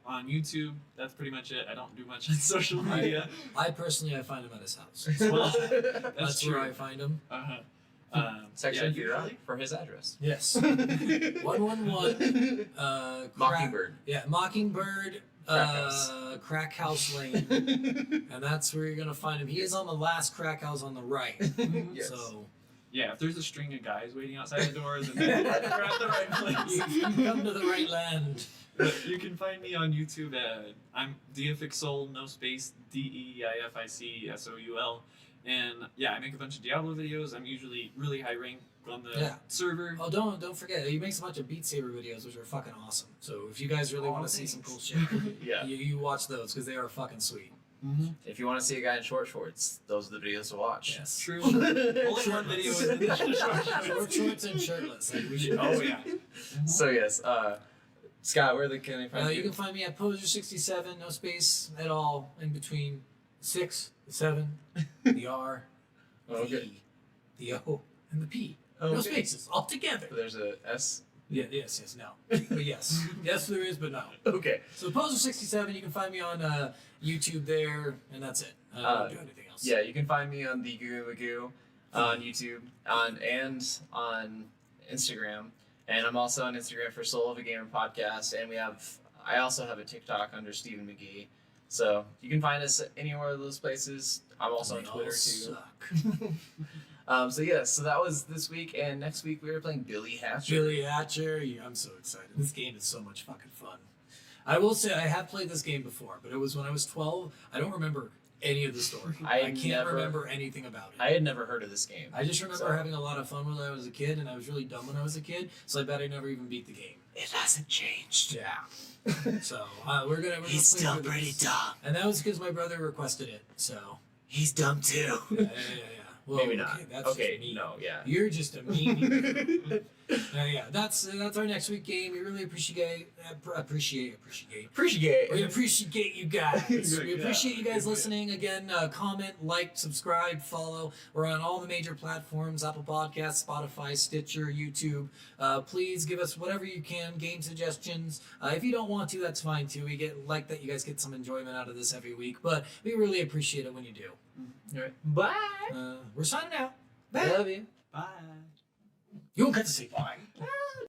on YouTube. That's pretty much it. I don't do much on social media. I personally, I find him at his house. Well, That's true. where I find him. Section usually. for his address. Yes. 111. Mockingbird. Yeah, Mockingbird. Crack House. Crack House Lane, and that's where you're gonna find him. He is on the last crack house on the right. Yes. So Yeah, if there's a string of guys waiting outside the door, then we're at the right place. you come to the right land. But you can find me on YouTube. I'm Deifixsoul, no space, Deificsoul, and yeah, I make a bunch of Diablo videos. I'm usually really high rank on the server. Oh, don't forget, he makes a bunch of Beat Saber videos, which are fucking awesome. So if you guys really want to see some cool shit, Yeah. you watch those because they are fucking sweet. If you want to see a guy in short shorts, those are the videos to watch. Yes. True. Only one video is in the Short shorts and shirtless. Like we should. Oh yeah. So yes, Scott, where can they find You you? can find me at Poser67, no space at all in between 6, the 7, the R, the Okay. E, the O, and the P. Okay. No spaces, all together. There's a S. Yeah, yes, no. But yes. Yes, there is, but no. Okay. So Poser67, you can find me on YouTube there, and that's it. I don't do anything else. Yeah, you can find me on the Goo Magoo on YouTube and on Instagram. And I'm also on Instagram for Soul of a Gamer podcast, and I also have a TikTok under Stephen McGee. So you can find us anywhere of those places. I'm also on They Twitter all too. suck. So that was this week, and next week we are playing Billy Hatcher. Billy Hatcher, yeah, I'm so excited. This game is so much fucking fun. I will say I have played this game before, but it was when I was 12. I don't remember any of the story. I can't remember anything about it. I had never heard of this game. I just remember having a lot of fun when I was a kid, and I was really dumb when I was a kid, so I bet I never even beat the game. It hasn't changed. Yeah. So we're gonna He's play still through pretty this. dumb. And that was because my brother requested it. So He's dumb too. yeah. Well, Maybe not. Okay, that's Okay, just me. no, yeah. You're just a meanie. Yeah, that's our next week game. We really appreciate We appreciate you guys. We appreciate you guys listening. Again, comment, like, subscribe, follow. We're on all the major platforms: Apple Podcasts, Spotify, Stitcher, YouTube. Please give us whatever you can, game suggestions. If you don't want to, that's fine too. We like that you guys get some enjoyment out of this every week, but we really appreciate it when you do. All right. Bye. We're signing out. I Bye. love you. Bye. You don't get to say bye.